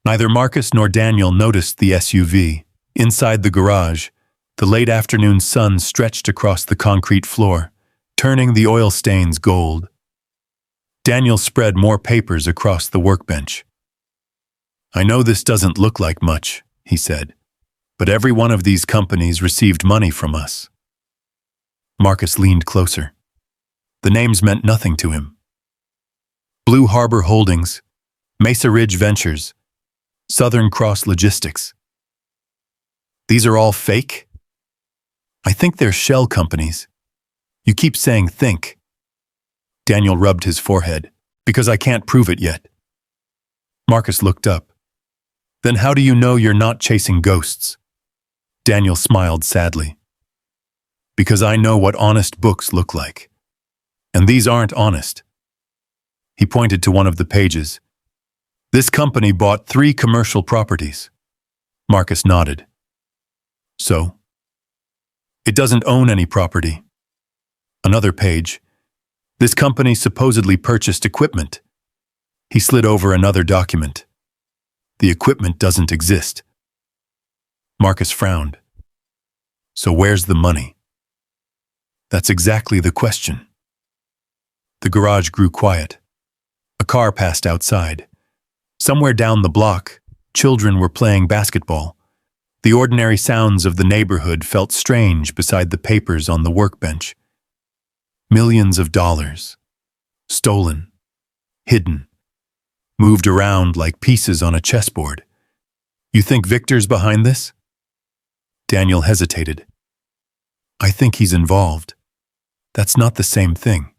Neither Marcus nor Daniel noticed the SUV. Inside the garage, the late afternoon sun stretched across the concrete floor, turning the oil stains gold. Daniel spread more papers across the workbench. "I know this doesn't look like much," he said, "but every one of these companies received money from us." Marcus leaned closer. The names meant nothing to him. Blue Harbor Holdings, Mesa Ridge Ventures, Southern Cross Logistics. These are all fake? I think they're shell companies. You keep saying think. Daniel rubbed his forehead. Because I can't prove it yet. Marcus looked up. Then how do you know you're not chasing ghosts? Daniel smiled sadly. Because I know what honest books look like. And these aren't honest. He pointed to one of the pages. This company bought 3 commercial properties. Marcus nodded. So? It doesn't own any property. Another page. This company supposedly purchased equipment. He slid over another document. The equipment doesn't exist. Marcus frowned. So where's the money? That's exactly the question. The garage grew quiet. A car passed outside. Somewhere down the block, children were playing basketball. The ordinary sounds of the neighborhood felt strange beside the papers on the workbench. Millions of dollars. Stolen. Hidden. Moved around like pieces on a chessboard. You think Victor's behind this? Daniel hesitated. I think he's involved. That's not the same thing.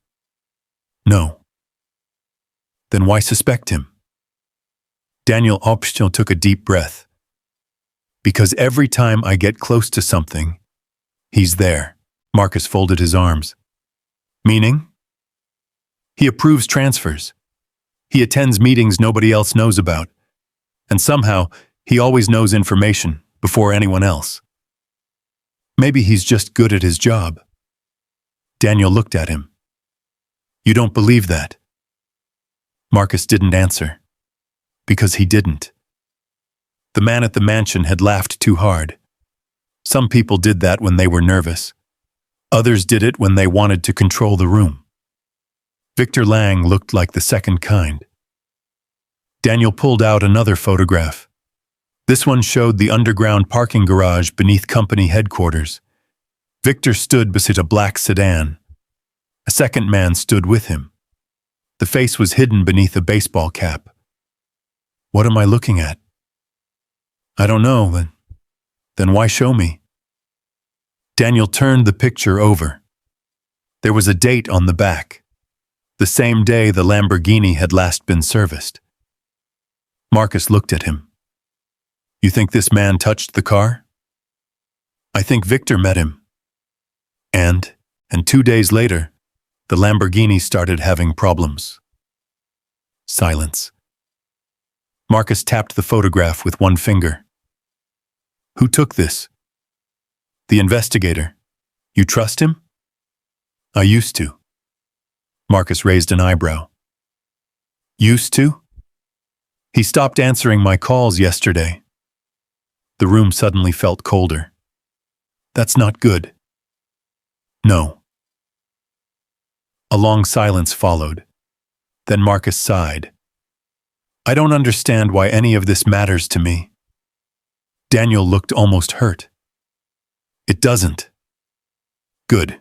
No. Then why suspect him? Daniel Opstil took a deep breath. Because every time I get close to something, he's there. Marcus folded his arms. Meaning? He approves transfers. He attends meetings nobody else knows about. And somehow, he always knows information before anyone else. Maybe he's just good at his job. Daniel looked at him. You don't believe that? Marcus didn't answer. Because he didn't. The man at the mansion had laughed too hard. Some people did that when they were nervous. Others did it when they wanted to control the room. Victor Lang looked like the second kind. Daniel pulled out another photograph. This one showed the underground parking garage beneath company headquarters. Victor stood beside a black sedan. A second man stood with him. The face was hidden beneath a baseball cap. What am I looking at? I don't know, then why show me? Daniel turned the picture over. There was a date on the back. The same day the Lamborghini had last been serviced. Marcus looked at him. You think this man touched the car? I think Victor met him. And 2 days later, the Lamborghini started having problems. Silence. Marcus tapped the photograph with one finger. Who took this? The investigator. You trust him? I used to. Marcus raised an eyebrow. Used to? He stopped answering my calls yesterday. The room suddenly felt colder. That's not good. No. A long silence followed. Then Marcus sighed. I don't understand why any of this matters to me. Daniel looked almost hurt. It doesn't. Good.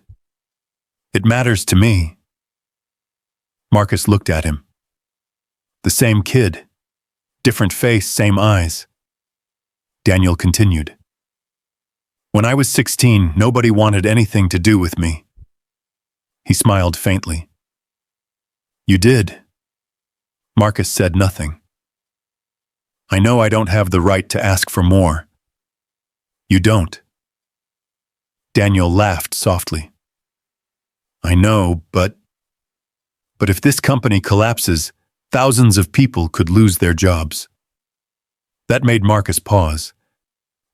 It matters to me. Marcus looked at him. The same kid. Different face, same eyes. Daniel continued. When I was 16, nobody wanted anything to do with me. He smiled faintly. You did. Marcus said nothing. I know I don't have the right to ask for more. You don't. Daniel laughed softly. I know, but if this company collapses, thousands of people could lose their jobs. That made Marcus pause.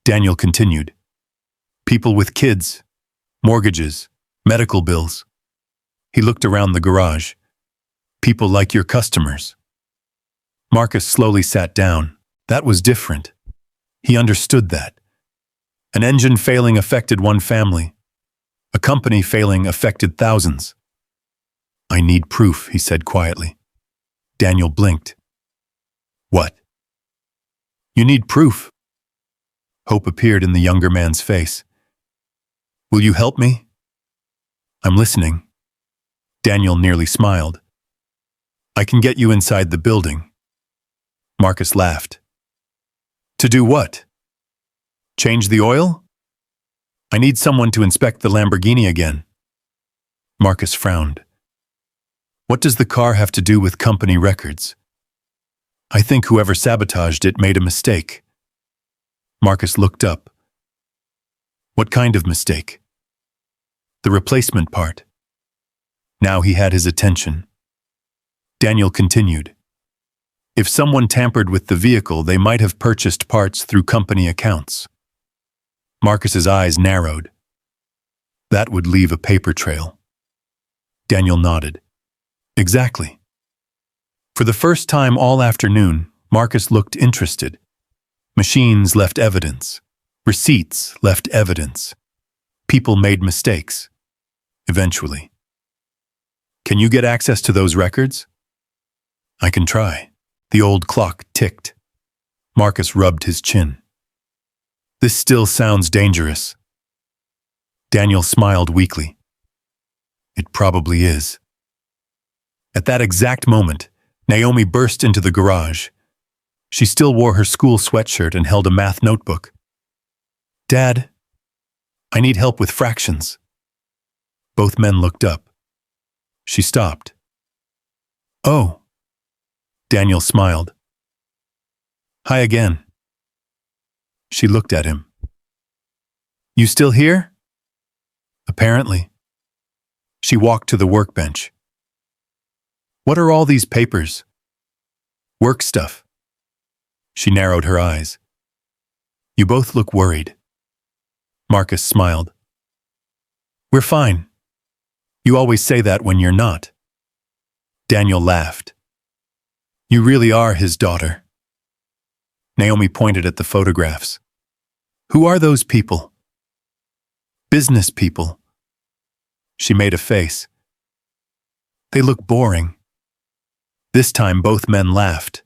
Daniel continued. People with kids, mortgages, medical bills. He looked around the garage. People like your customers. Marcus slowly sat down. That was different. He understood that. An engine failing affected one family. A company failing affected thousands. I need proof, he said quietly. Daniel blinked. What? You need proof. Hope appeared in the younger man's face. Will you help me? I'm listening. Daniel nearly smiled. I can get you inside the building. Marcus laughed. To do what? Change the oil? I need someone to inspect the Lamborghini again. Marcus frowned. What does the car have to do with company records? I think whoever sabotaged it made a mistake. Marcus looked up. What kind of mistake? The replacement part. Now he had his attention. Daniel continued. If someone tampered with the vehicle, they might have purchased parts through company accounts. Marcus's eyes narrowed. That would leave a paper trail. Daniel nodded. Exactly. For the first time all afternoon, Marcus looked interested. Machines left evidence. Receipts left evidence. People made mistakes. Eventually. Can you get access to those records? I can try. The old clock ticked. Marcus rubbed his chin. This still sounds dangerous. Daniel smiled weakly. It probably is. At that exact moment, Naomi burst into the garage. She still wore her school sweatshirt and held a math notebook. Dad, I need help with fractions. Both men looked up. She stopped. Oh. Daniel smiled. Hi again. She looked at him. You still here? Apparently. She walked to the workbench. What are all these papers? Work stuff. She narrowed her eyes. You both look worried. Marcus smiled. We're fine. You always say that when you're not. Daniel laughed. You really are his daughter. Naomi pointed at the photographs. Who are those people? Business people. She made a face. They look boring. This time both men laughed.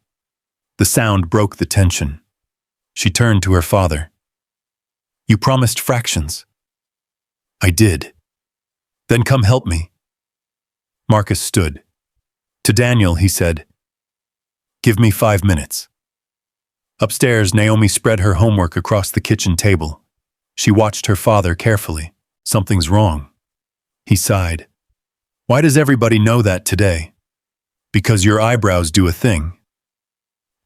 The sound broke the tension. She turned to her father. You promised fractions. I did. Then come help me. Marcus stood. To Daniel, he said, Give me 5 minutes. Upstairs, Naomi spread her homework across the kitchen table. She watched her father carefully. Something's wrong. He sighed. Why does everybody know that today? Because your eyebrows do a thing.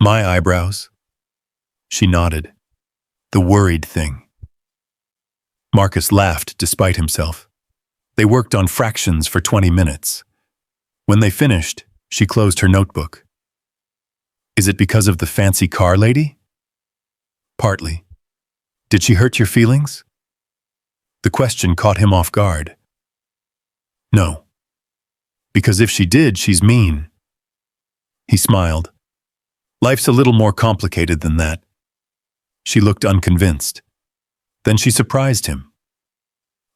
My eyebrows? She nodded. The worried thing. Marcus laughed despite himself. They worked on fractions for 20 minutes. When they finished, she closed her notebook. Is it because of the fancy car lady? Partly. Did she hurt your feelings? The question caught him off guard. No. Because if she did, she's mean. He smiled. Life's a little more complicated than that. She looked unconvinced. Then she surprised him.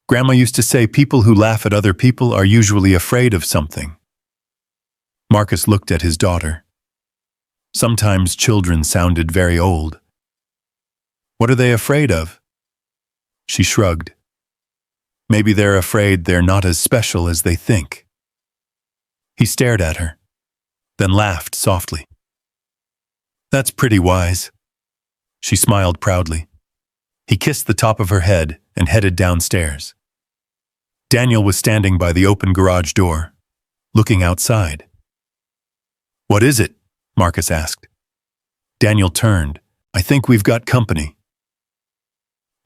Grandma used to say people who laugh at other people are usually afraid of something. Marcus looked at his daughter. Sometimes children sounded very old. What are they afraid of? She shrugged. Maybe they're afraid they're not as special as they think. He stared at her, then laughed softly. That's pretty wise. She smiled proudly. He kissed the top of her head and headed downstairs. Daniel was standing by the open garage door, looking outside. What is it? Marcus asked. Daniel turned. I think we've got company.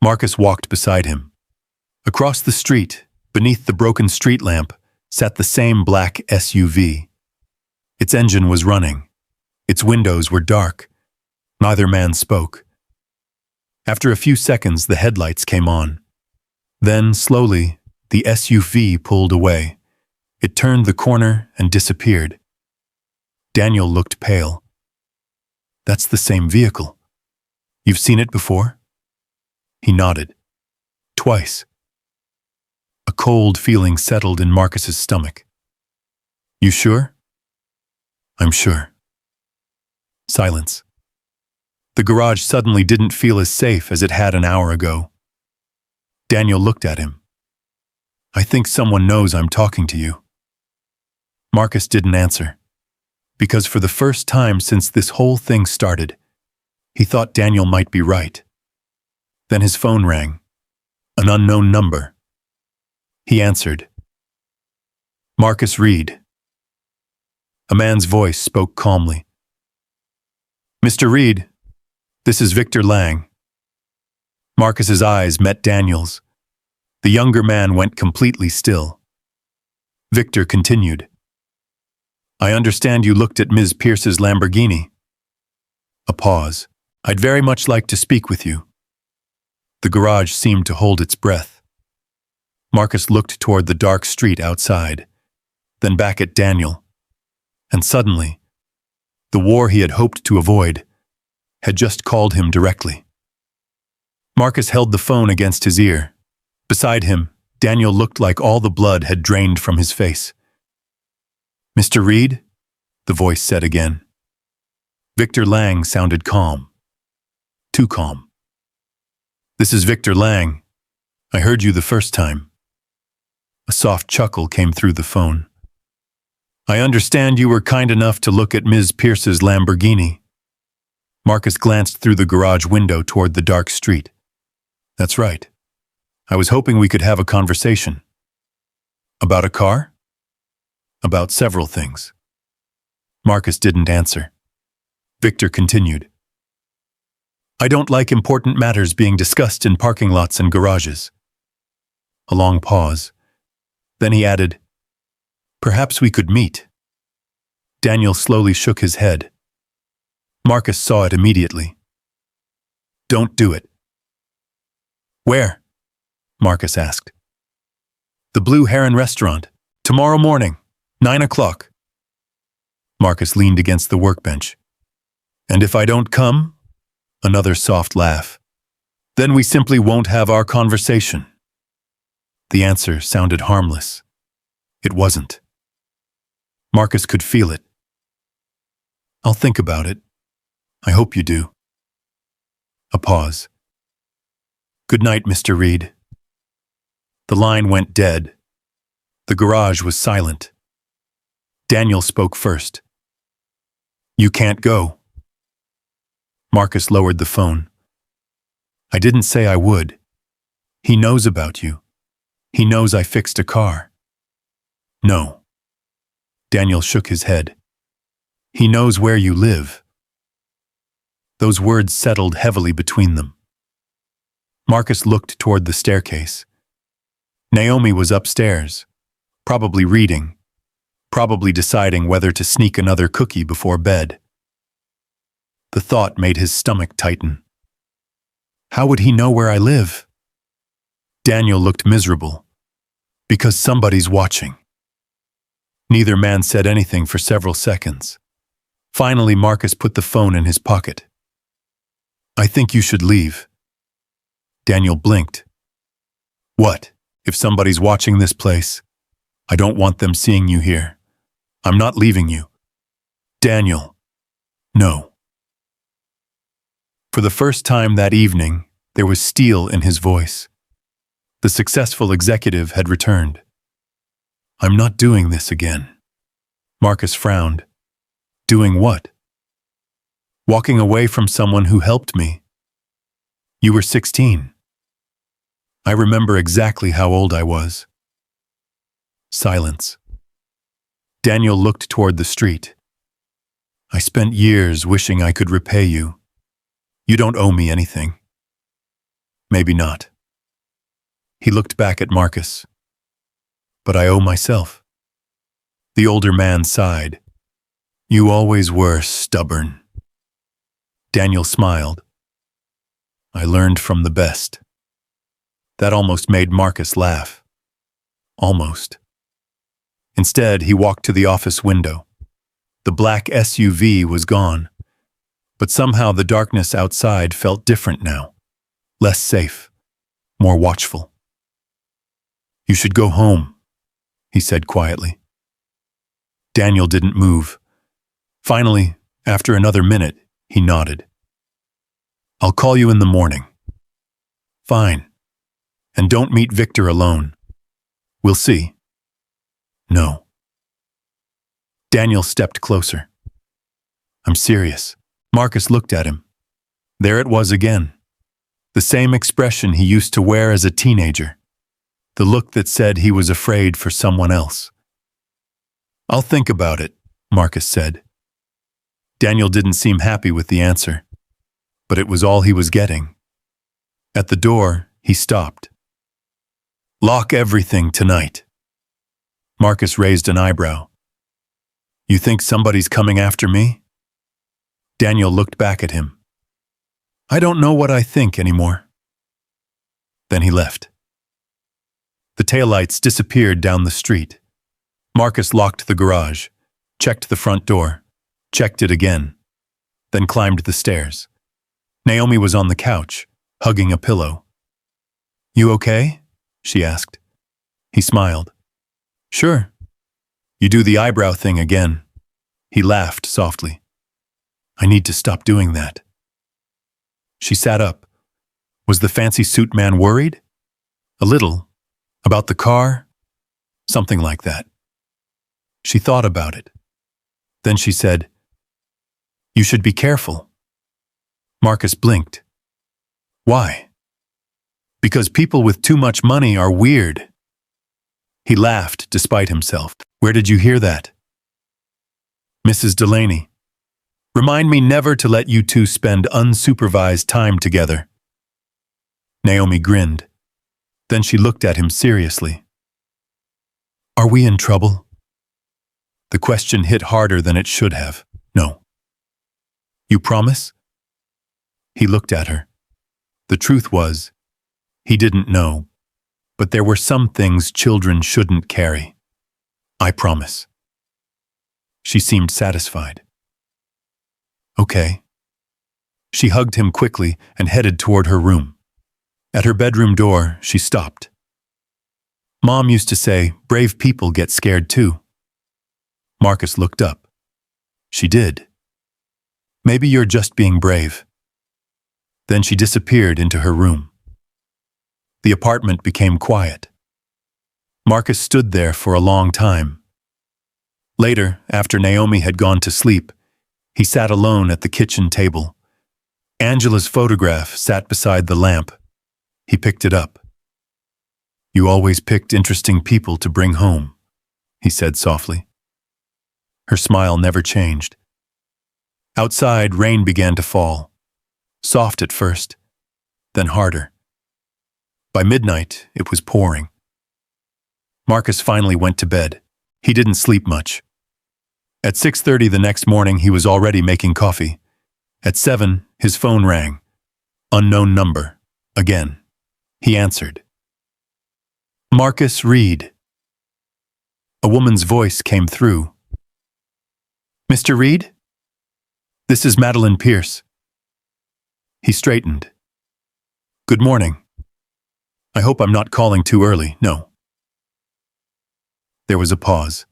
Marcus walked beside him. Across the street, beneath the broken street lamp, sat the same black SUV. Its engine was running. Its windows were dark. Neither man spoke. After a few seconds, the headlights came on. Then, slowly, the SUV pulled away. It turned the corner and disappeared. Daniel looked pale. That's the same vehicle. You've seen it before? He nodded. Twice. A cold feeling settled in Marcus's stomach. You sure? I'm sure. Silence. The garage suddenly didn't feel as safe as it had an hour ago. Daniel looked at him. I think someone knows I'm talking to you. Marcus didn't answer, because for the first time since this whole thing started, he thought Daniel might be right. Then his phone rang. An unknown number. He answered. Marcus Reed. A man's voice spoke calmly. Mr. Reed, this is Victor Lang. Marcus's eyes met Daniel's. The younger man went completely still. Victor continued. I understand you looked at Ms. Pierce's Lamborghini. A pause. I'd very much like to speak with you. The garage seemed to hold its breath. Marcus looked toward the dark street outside, then back at Daniel. And suddenly, the war he had hoped to avoid had just called him directly. Marcus held the phone against his ear. Beside him, Daniel looked like all the blood had drained from his face. Mr. Reed? The voice said again. Victor Lang sounded calm. Too calm. This is Victor Lang. I heard you the first time. A soft chuckle came through the phone. I understand you were kind enough to look at Ms. Pierce's Lamborghini. Marcus glanced through the garage window toward the dark street. That's right. I was hoping we could have a conversation. About a car? About several things. Marcus didn't answer. Victor continued. I don't like important matters being discussed in parking lots and garages. A long pause. Then he added, Perhaps we could meet. Daniel slowly shook his head. Marcus saw it immediately. Don't do it. Where? Marcus asked. The Blue Heron Restaurant. Tomorrow morning, 9 o'clock. Marcus leaned against the workbench. And if I don't come? Another soft laugh. Then we simply won't have our conversation. The answer sounded harmless. It wasn't. Marcus could feel it. I'll think about it. I hope you do. A pause. Good night, Mr. Reed. The line went dead. The garage was silent. Daniel spoke first. You can't go. Marcus lowered the phone. I didn't say I would. He knows about you. He knows I fixed a car. No. Daniel shook his head. He knows where you live. Those words settled heavily between them. Marcus looked toward the staircase. Naomi was upstairs, probably reading, probably deciding whether to sneak another cookie before bed. The thought made his stomach tighten. How would he know where I live? Daniel looked miserable. Because somebody's watching. Neither man said anything for several seconds. Finally, Marcus put the phone in his pocket. I think you should leave. Daniel blinked. What? If somebody's watching this place? I don't want them seeing you here. I'm not leaving you. Daniel. No. For the first time that evening, there was steel in his voice. The successful executive had returned. I'm not doing this again. Marcus frowned. Doing what? Walking away from someone who helped me. You were 16. I remember exactly how old I was. Silence. Daniel looked toward the street. I spent years wishing I could repay you. You don't owe me anything. Maybe not. He looked back at Marcus. But I owe myself. The older man sighed. You always were stubborn. Daniel smiled. I learned from the best. That almost made Marcus laugh. Almost. Instead, he walked to the office window. The black SUV was gone, but somehow the darkness outside felt different now. Less safe, more watchful. You should go home, he said quietly. Daniel didn't move. Finally, after another minute, he nodded. I'll call you in the morning. Fine. And don't meet Victor alone. We'll see. No. Daniel stepped closer. I'm serious. Marcus looked at him. There it was again. The same expression he used to wear as a teenager. The look that said he was afraid for someone else. I'll think about it, Marcus said. Daniel didn't seem happy with the answer, but it was all he was getting. At the door, he stopped. Lock everything tonight. Marcus raised an eyebrow. You think somebody's coming after me? Daniel looked back at him. I don't know what I think anymore. Then he left. The taillights disappeared down the street. Marcus locked the garage, checked the front door, checked it again, then climbed the stairs. Naomi was on the couch, hugging a pillow. You okay? She asked. He smiled. Sure. You do the eyebrow thing again. He laughed softly. I need to stop doing that. She sat up. Was the fancy suit man worried? A little. About the car? Something like that. She thought about it. Then she said, You should be careful. Marcus blinked. Why? Because people with too much money are weird. He laughed despite himself. Where did you hear that? Mrs. Delaney. Remind me never to let you two spend unsupervised time together. Naomi grinned. Then she looked at him seriously. Are we in trouble? The question hit harder than it should have. No. You promise? He looked at her. The truth was, he didn't know, but there were some things children shouldn't carry. I promise. She seemed satisfied. Okay. She hugged him quickly and headed toward her room. At her bedroom door, she stopped. Mom used to say, brave people get scared too. Marcus looked up. She did. Maybe you're just being brave. Then she disappeared into her room. The apartment became quiet. Marcus stood there for a long time. Later, after Naomi had gone to sleep, he sat alone at the kitchen table. Angela's photograph sat beside the lamp. He picked it up. You always picked interesting people to bring home, he said softly. Her smile never changed. Outside, rain began to fall. Soft at first, then harder. By midnight, it was pouring. Marcus finally went to bed. He didn't sleep much. At 6:30 the next morning, he was already making coffee. At 7, his phone rang. Unknown number. Again. He answered. Marcus Reed. A woman's voice came through. Mr. Reed? This is Madeline Pierce. He straightened. Good morning. I hope I'm not calling too early, no. There was a pause.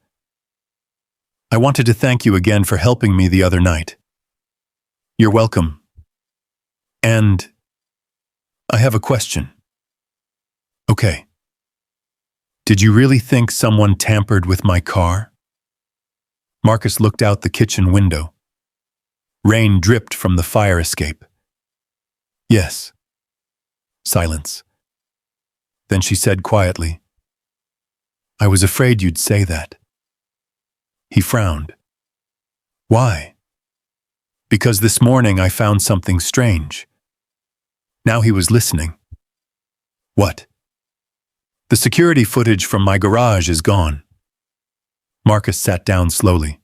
I wanted to thank you again for helping me the other night. You're welcome. And I have a question. Okay. Did you really think someone tampered with my car? Marcus looked out the kitchen window. Rain dripped from the fire escape. Yes. Silence. Then she said quietly, I was afraid you'd say that. He frowned. Why? Because this morning I found something strange. Now he was listening. What? The security footage from my garage is gone. Marcus sat down slowly.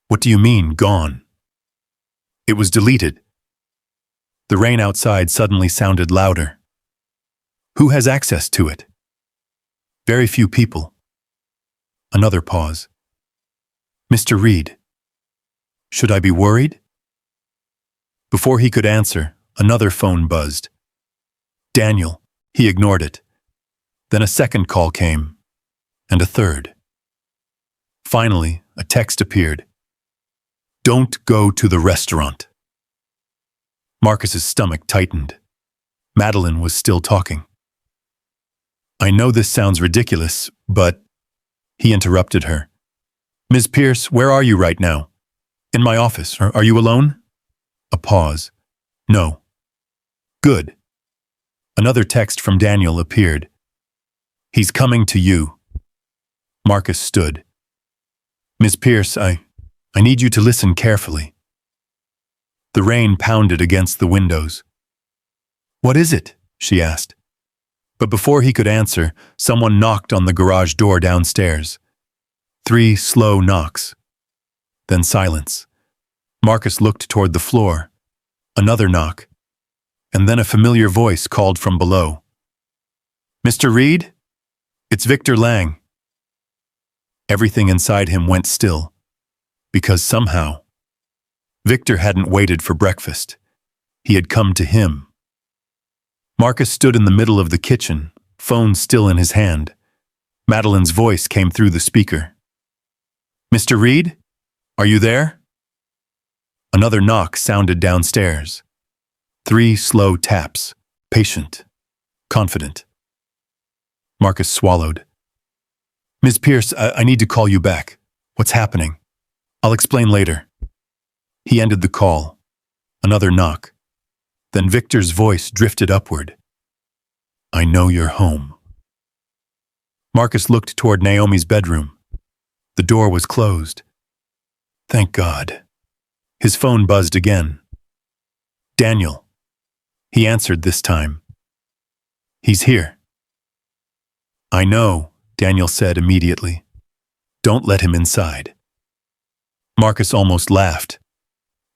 What do you mean, gone? It was deleted. The rain outside suddenly sounded louder. Who has access to it? Very few people. Another pause. Mr. Reed. Should I be worried? Before he could answer, another phone buzzed. Daniel. He ignored it. Then a second call came, and a third. Finally, a text appeared. Don't go to the restaurant. Marcus's stomach tightened. Madeline was still talking. I know this sounds ridiculous, but... He interrupted her. Ms. Pierce, where are you right now? In my office. Are you alone? A pause. No. Good. Another text from Daniel appeared. He's coming to you. Marcus stood. Ms. Pierce, I need you to listen carefully. The rain pounded against the windows. What is it? She asked. But before he could answer, someone knocked on the garage door downstairs. 3 slow knocks. Then silence. Marcus looked toward the floor. Another knock. And then a familiar voice called from below. Mr. Reed? It's Victor Lang. Everything inside him went still. Because somehow, Victor hadn't waited for breakfast. He had come to him. Marcus stood in the middle of the kitchen, phone still in his hand. Madeline's voice came through the speaker. Mr. Reed? Are you there? Another knock sounded downstairs. 3 slow taps, patient, confident. Marcus swallowed. Ms. Pierce, I need to call you back. What's happening? I'll explain later. He ended the call. Another knock. Then Victor's voice drifted upward. I know you're home. Marcus looked toward Naomi's bedroom. The door was closed. Thank God. His phone buzzed again. Daniel. He answered this time. He's here. I know, Daniel said immediately. Don't let him inside. Marcus almost laughed.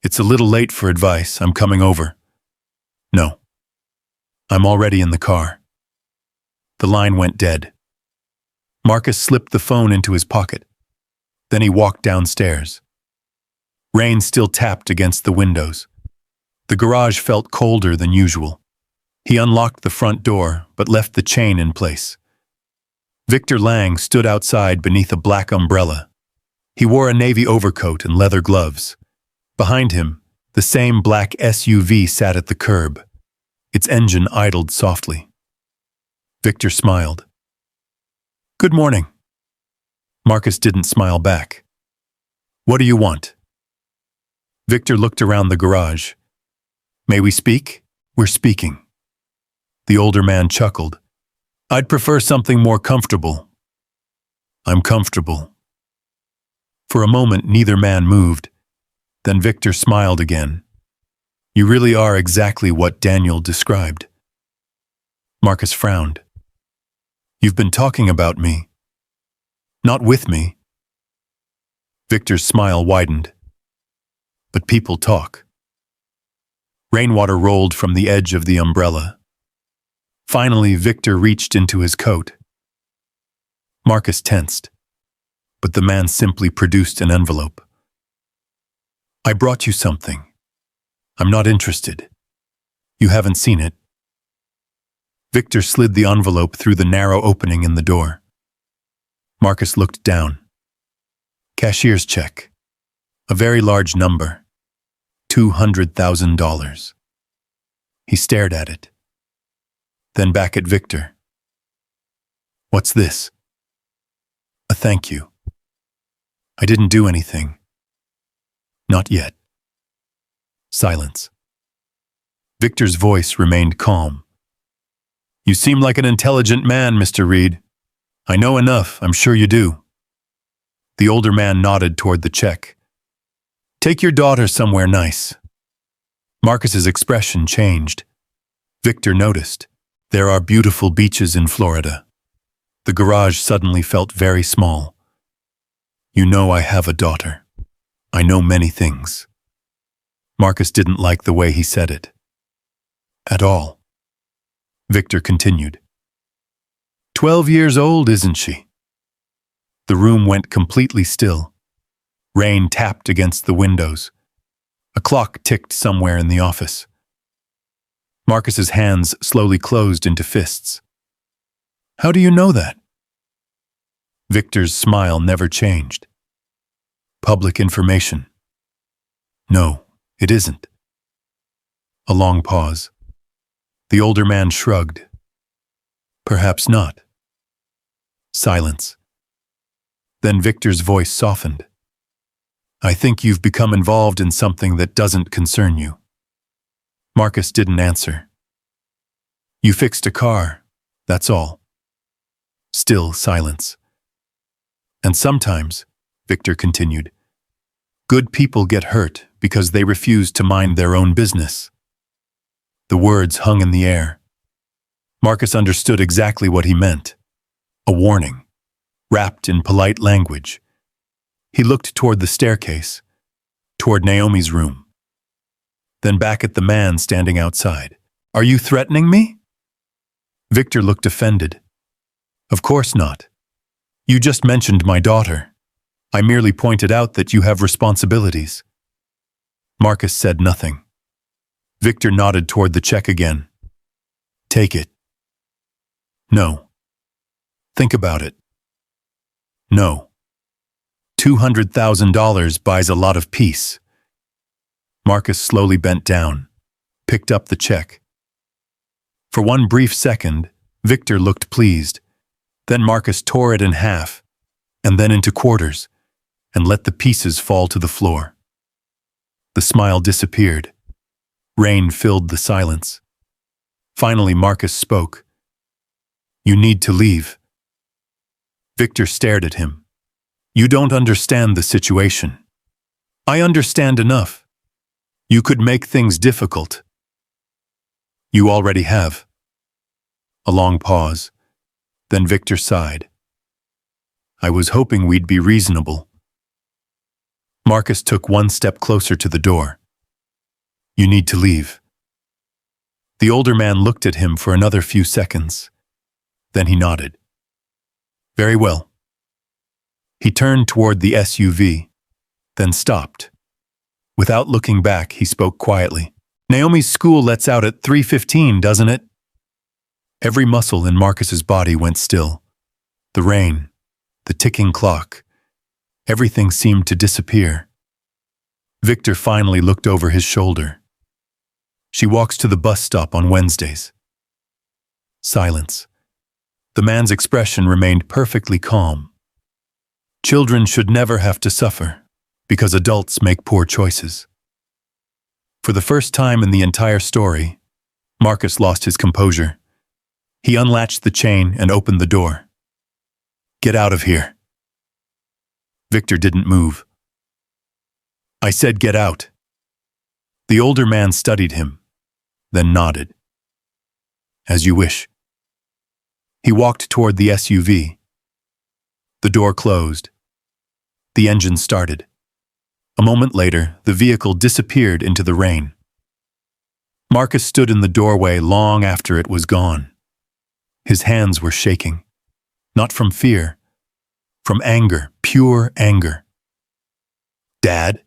It's a little late for advice. I'm coming over. No. I'm already in the car. The line went dead. Marcus slipped the phone into his pocket. Then he walked downstairs. Rain still tapped against the windows. The garage felt colder than usual. He unlocked the front door, but left the chain in place. Victor Lang stood outside beneath a black umbrella. He wore a navy overcoat and leather gloves. Behind him, the same black SUV sat at the curb. Its engine idled softly. Victor smiled. Good morning. Marcus didn't smile back. What do you want? Victor looked around the garage. May we speak? We're speaking. The older man chuckled. I'd prefer something more comfortable. I'm comfortable. For a moment, neither man moved. Then Victor smiled again. You really are exactly what Daniel described. Marcus frowned. You've been talking about me. Not with me. Victor's smile widened. But people talk. Rainwater rolled from the edge of the umbrella. Finally, Victor reached into his coat. Marcus tensed, but the man simply produced an envelope. I brought you something. I'm not interested. You haven't seen it. Victor slid the envelope through the narrow opening in the door. Marcus looked down. Cashier's check. A very large number. $200,000. He stared at it. Then back at Victor. What's this? A thank you. I didn't do anything. Not yet. Silence. Victor's voice remained calm. You seem like an intelligent man, Mr. Reed. I know enough, I'm sure you do. The older man nodded toward the check. Take your daughter somewhere nice. Marcus's expression changed. Victor noticed. There are beautiful beaches in Florida. The garage suddenly felt very small. You know I have a daughter. I know many things. Marcus didn't like the way he said it. At all. Victor continued. 12 years old, isn't she? The room went completely still. Rain tapped against the windows. A clock ticked somewhere in the office. Marcus's hands slowly closed into fists. How do you know that? Victor's smile never changed. Public information. No, it isn't. A long pause. The older man shrugged. Perhaps not. Silence. Then Victor's voice softened. I think you've become involved in something that doesn't concern you. Marcus didn't answer. You fixed a car, that's all. Still silence. And sometimes, Victor continued, good people get hurt because they refuse to mind their own business. The words hung in the air. Marcus understood exactly what he meant. A warning, wrapped in polite language. He looked toward the staircase, toward Naomi's room, then back at the man standing outside. Are you threatening me? Victor looked offended. Of course not. You just mentioned my daughter. I merely pointed out that you have responsibilities. Marcus said nothing. Victor nodded toward the check again. Take it. No. Think about it. No. $200,000 buys a lot of peace. Marcus slowly bent down, picked up the check. For one brief second, Victor looked pleased. Then Marcus tore it in half, and then into quarters, and let the pieces fall to the floor. The smile disappeared. Rain filled the silence. Finally, Marcus spoke. You need to leave. Victor stared at him. You don't understand the situation. I understand enough. You could make things difficult. You already have. A long pause. Then Victor sighed. I was hoping we'd be reasonable. Marcus took one step closer to the door. You need to leave. The older man looked at him for another few seconds. Then he nodded. Very well. He turned toward the SUV, then stopped. Without looking back, he spoke quietly. Naomi's school lets out at 3:15, doesn't it? Every muscle in Marcus's body went still. The rain, the ticking clock, everything seemed to disappear. Victor finally looked over his shoulder. She walks to the bus stop on Wednesdays. Silence. The man's expression remained perfectly calm. Children should never have to suffer, because adults make poor choices. For the first time in the entire story, Marcus lost his composure. He unlatched the chain and opened the door. Get out of here. Victor didn't move. I said get out. The older man studied him, then nodded. As you wish. He walked toward the SUV. The door closed. The engine started. A moment later, the vehicle disappeared into the rain. Marcus stood in the doorway long after it was gone. His hands were shaking. Not from fear. From anger, pure anger. Dad?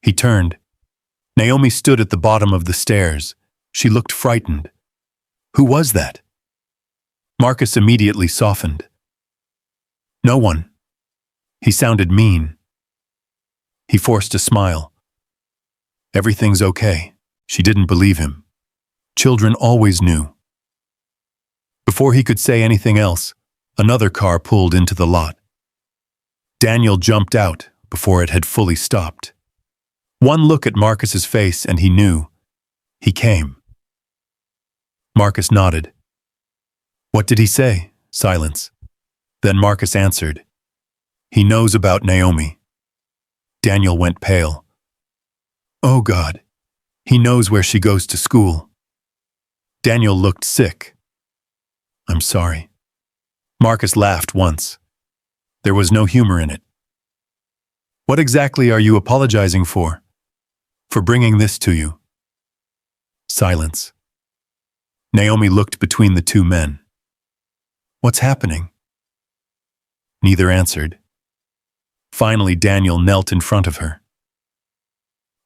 He turned. Naomi stood at the bottom of the stairs. She looked frightened. Who was that? Marcus immediately softened. No one. He sounded mean. He forced a smile. Everything's okay. She didn't believe him. Children always knew. Before he could say anything else, another car pulled into the lot. Daniel jumped out before it had fully stopped. One look at Marcus's face and he knew. He came. Marcus nodded. What did he say? Silence. Then Marcus answered. He knows about Naomi. Daniel went pale. Oh God, he knows where she goes to school. Daniel looked sick. I'm sorry. Marcus laughed once. There was no humor in it. What exactly are you apologizing for? For bringing this to you? Silence. Naomi looked between the two men. What's happening? Neither answered. Finally, Daniel knelt in front of her.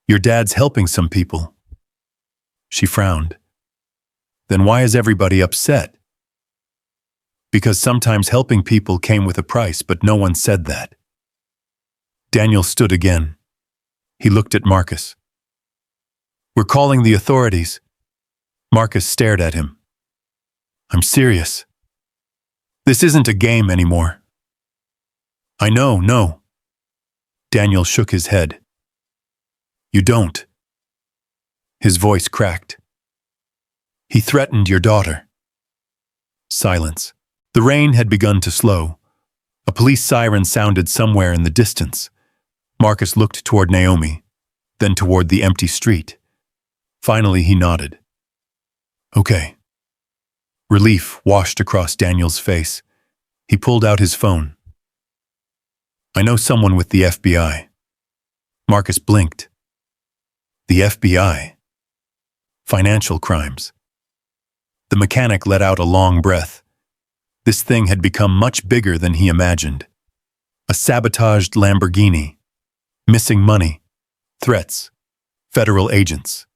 Your dad's helping some people. She frowned. Then why is everybody upset? Because sometimes helping people came with a price, but no one said that. Daniel stood again. He looked at Marcus. We're calling the authorities. Marcus stared at him. I'm serious. This isn't a game anymore. I know, no. Daniel shook his head. You don't. His voice cracked. He threatened your daughter. Silence. The rain had begun to slow. A police siren sounded somewhere in the distance. Marcus looked toward Naomi, then toward the empty street. Finally, he nodded. Okay. Relief washed across Daniel's face. He pulled out his phone. I know someone with the FBI. Marcus blinked. The FBI. Financial crimes. The mechanic let out a long breath. This thing had become much bigger than he imagined. A sabotaged Lamborghini. Missing money. Threats. Federal agents.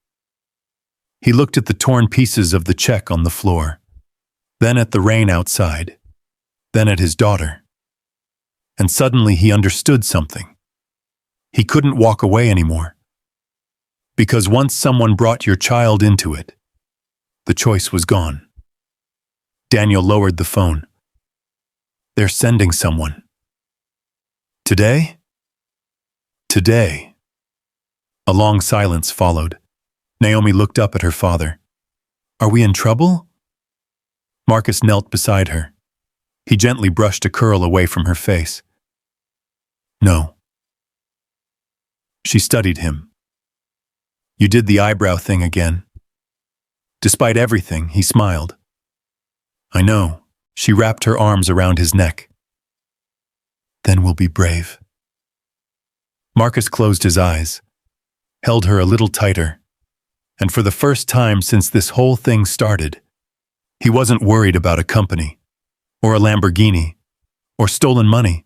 He looked at the torn pieces of the check on the floor, then at the rain outside, then at his daughter. And suddenly he understood something. He couldn't walk away anymore. Because once someone brought your child into it, the choice was gone. Daniel lowered the phone. They're sending someone. Today? Today. A long silence followed. Naomi looked up at her father. Are we in trouble? Marcus knelt beside her. He gently brushed a curl away from her face. No. She studied him. You did the eyebrow thing again. Despite everything, he smiled. I know. She wrapped her arms around his neck. Then we'll be brave. Marcus closed his eyes, held her a little tighter, and for the first time since this whole thing started, he wasn't worried about a company, or a Lamborghini, or stolen money.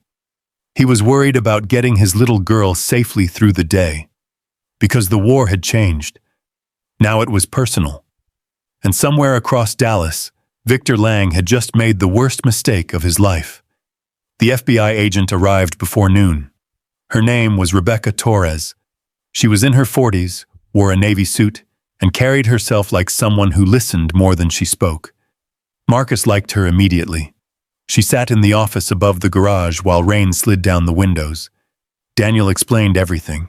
He was worried about getting his little girl safely through the day, because the war had changed. Now it was personal. And somewhere across Dallas, Victor Lang had just made the worst mistake of his life. The FBI agent arrived before noon. Her name was Rebecca Torres. She was in her 40s, wore a navy suit, and carried herself like someone who listened more than she spoke. Marcus liked her immediately. She sat in the office above the garage while rain slid down the windows. Daniel explained everything.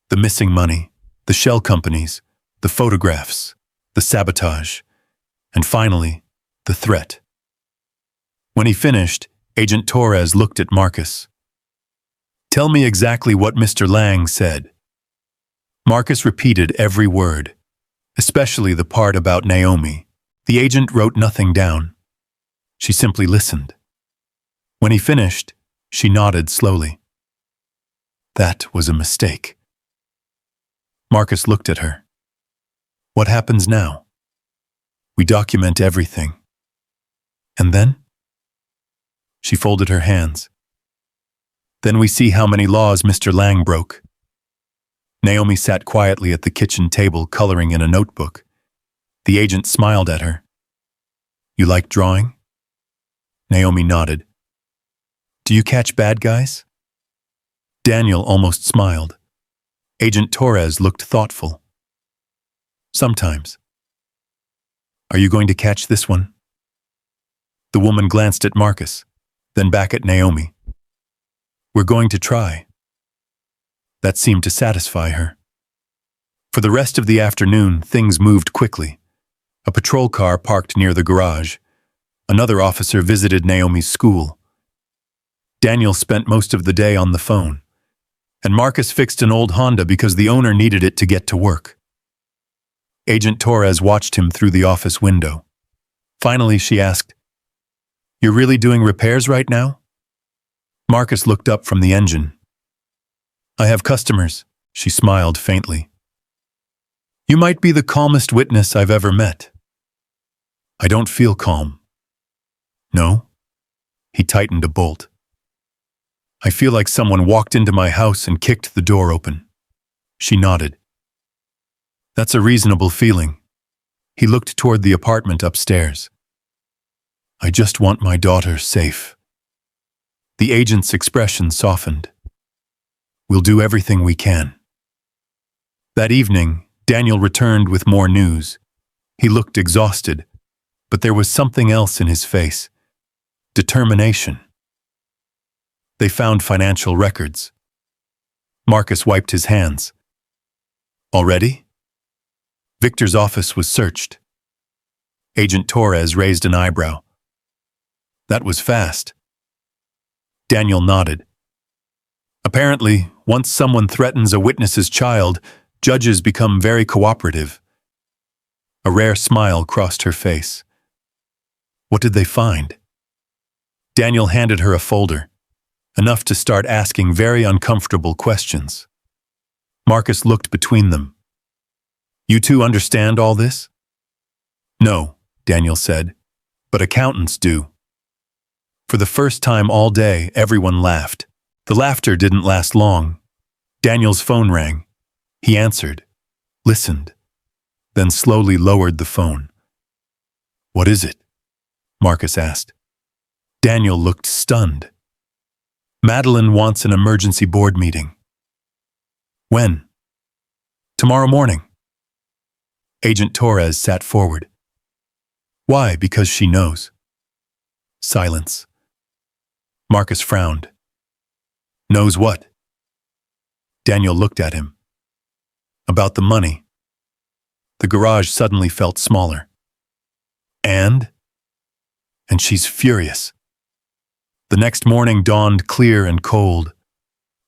The missing money, the shell companies, the photographs, the sabotage, and finally, the threat. When he finished, Agent Torres looked at Marcus. Tell me exactly what Mr. Lang said. Marcus repeated every word, especially the part about Naomi. The agent wrote nothing down. She simply listened. When he finished, she nodded slowly. That was a mistake. Marcus looked at her. What happens now? We document everything. And then? She folded her hands. Then we see how many laws Mr. Lang broke. Naomi sat quietly at the kitchen table coloring in a notebook. The agent smiled at her. You like drawing? Naomi nodded. Do you catch bad guys? Daniel almost smiled. Agent Torres looked thoughtful. Sometimes. Are you going to catch this one? The woman glanced at Marcus, then back at Naomi. We're going to try. That seemed to satisfy her. For the rest of the afternoon, things moved quickly. A patrol car parked near the garage. Another officer visited Naomi's school. Daniel spent most of the day on the phone. And Marcus fixed an old Honda because the owner needed it to get to work. Agent Torres watched him through the office window. Finally, she asked, "You're really doing repairs right now?" Marcus looked up from the engine. "I have customers," she smiled faintly. "You might be the calmest witness I've ever met." "I don't feel calm." "No?" He tightened a bolt. "I feel like someone walked into my house and kicked the door open." She nodded. "That's a reasonable feeling." He looked toward the apartment upstairs. "I just want my daughter safe." The agent's expression softened. "We'll do everything we can." That evening, Daniel returned with more news. He looked exhausted, but there was something else in his face. Determination. They found financial records. Marcus wiped his hands. "Already?" Victor's office was searched. Agent Torres raised an eyebrow. "That was fast." Daniel nodded. "Apparently, once someone threatens a witness's child, judges become very cooperative." A rare smile crossed her face. "What did they find?" Daniel handed her a folder, enough to start asking very uncomfortable questions. Marcus looked between them. "You two understand all this?" "No," Daniel said, "but accountants do." For the first time all day, everyone laughed. The laughter didn't last long. Daniel's phone rang. He answered, listened, then slowly lowered the phone. "What is it?" Marcus asked. Daniel looked stunned. "Madeline wants an emergency board meeting." "When?" "Tomorrow morning." Agent Torres sat forward. "Why? Because she knows." Silence. Marcus frowned. "Knows what?" Daniel looked at him. "About the money." The garage suddenly felt smaller. And she's furious. The next morning dawned clear and cold.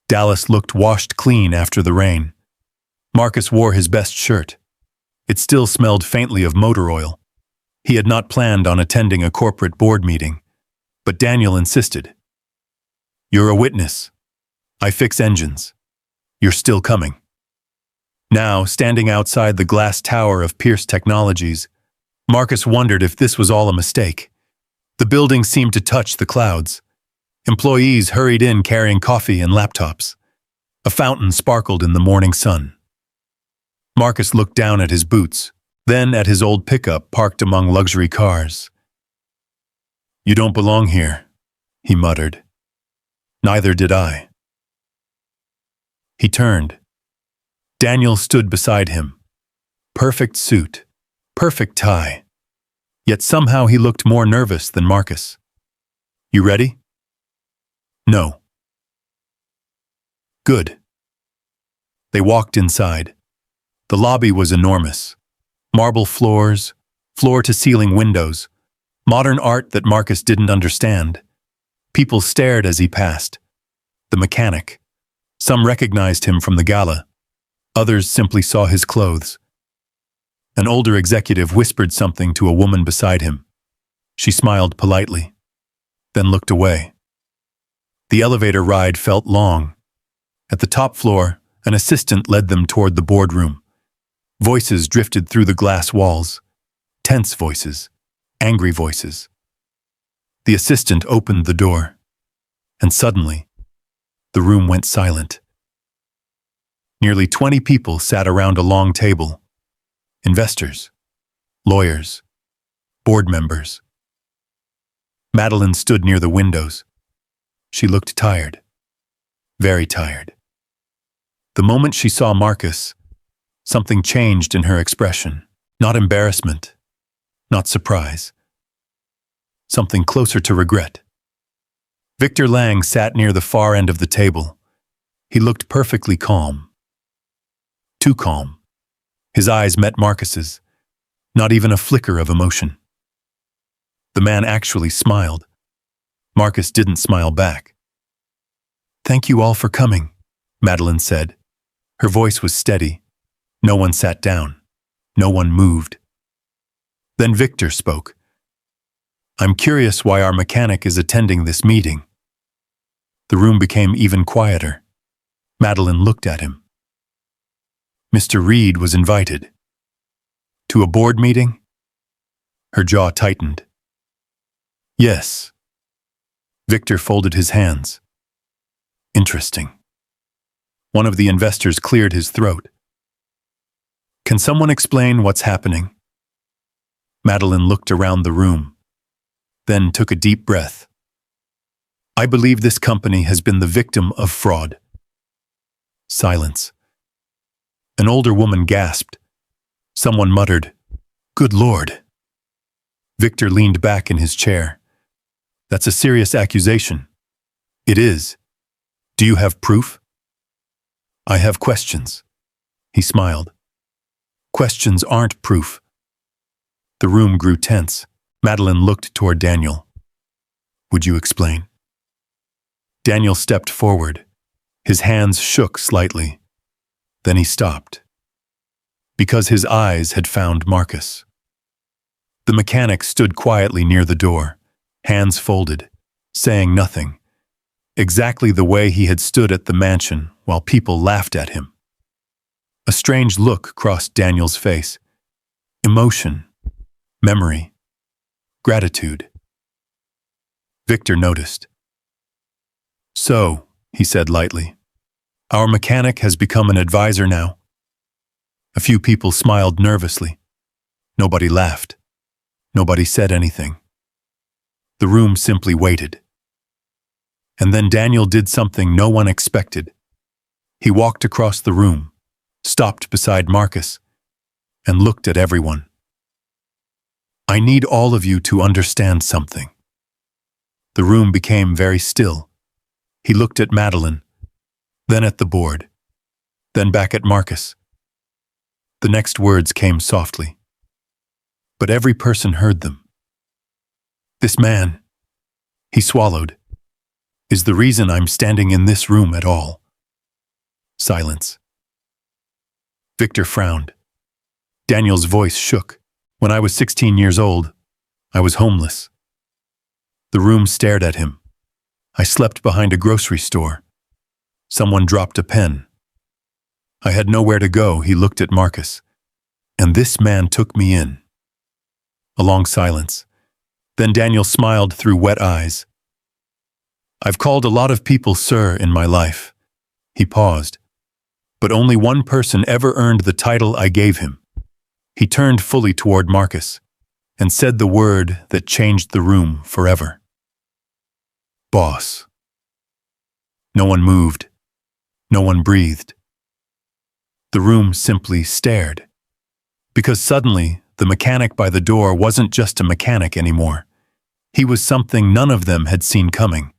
Dallas looked washed clean after the rain. Marcus wore his best shirt. It still smelled faintly of motor oil. He had not planned on attending a corporate board meeting, but Daniel insisted. "You're a witness. I fix engines. You're still coming." Now, standing outside the glass tower of Pierce Technologies, Marcus wondered if this was all a mistake. The building seemed to touch the clouds. Employees hurried in carrying coffee and laptops. A fountain sparkled in the morning sun. Marcus looked down at his boots, then at his old pickup parked among luxury cars. "You don't belong here," he muttered. "Neither did I." He turned. Daniel stood beside him. Perfect suit, perfect tie. Yet somehow he looked more nervous than Marcus. "You ready?" "No." "Good." They walked inside. The lobby was enormous. Marble floors, floor-to-ceiling windows, modern art that Marcus didn't understand. People stared as he passed. The mechanic. Some recognized him from the gala. Others simply saw his clothes. An older executive whispered something to a woman beside him. She smiled politely, then looked away. The elevator ride felt long. At the top floor, an assistant led them toward the boardroom. Voices drifted through the glass walls. Tense voices, angry voices. The assistant opened the door, and suddenly, the room went silent. Nearly 20 people sat around a long table. Investors, lawyers, board members. Madeline stood near the windows. She looked tired, very tired. The moment she saw Marcus, something changed in her expression. Not embarrassment, not surprise. Something closer to regret. Victor Lang sat near the far end of the table. He looked perfectly calm. Too calm. His eyes met Marcus's. Not even a flicker of emotion. The man actually smiled. Marcus didn't smile back. "Thank you all for coming," Madeline said. Her voice was steady. No one sat down. No one moved. Then Victor spoke. "I'm curious why our mechanic is attending this meeting." The room became even quieter. Madeline looked at him. "Mr. Reed was invited." "To a board meeting?" Her jaw tightened. "Yes." Victor folded his hands. "Interesting." One of the investors cleared his throat. "Can someone explain what's happening?" Madeline looked around the room, then took a deep breath. "I believe this company has been the victim of fraud." Silence. An older woman gasped. Someone muttered, "Good Lord." Victor leaned back in his chair. "That's a serious accusation." "It is. Do you have proof?" "I have questions." He smiled. "Questions aren't proof." The room grew tense. Madeline looked toward Daniel. "Would you explain?" Daniel stepped forward. His hands shook slightly. Then he stopped. Because his eyes had found Marcus. The mechanic stood quietly near the door, hands folded, saying nothing. Exactly the way he had stood at the mansion while people laughed at him. A strange look crossed Daniel's face. Emotion, memory, gratitude. Victor noticed. "So," he said lightly, "our mechanic has become an advisor now." A few people smiled nervously. Nobody laughed. Nobody said anything. The room simply waited. And then Daniel did something no one expected. He walked across the room, stopped beside Marcus, and looked at everyone. "I need all of you to understand something." The room became very still. He looked at Madeline, then at the board, then back at Marcus. The next words came softly, but every person heard them. "This man," he swallowed, "is the reason I'm standing in this room at all." Silence. Victor frowned. Daniel's voice shook. "When I was 16 years old, I was homeless." The room stared at him. "I slept behind a grocery store. Someone dropped a pen. I had nowhere to go," he looked at Marcus. "And this man took me in." A long silence. Then Daniel smiled through wet eyes. "I've called a lot of people sir in my life." He paused. "But only one person ever earned the title I gave him." He turned fully toward Marcus and said the word that changed the room forever. "Boss." No one moved. No one breathed. The room simply stared. Because suddenly, the mechanic by the door wasn't just a mechanic anymore. He was something none of them had seen coming.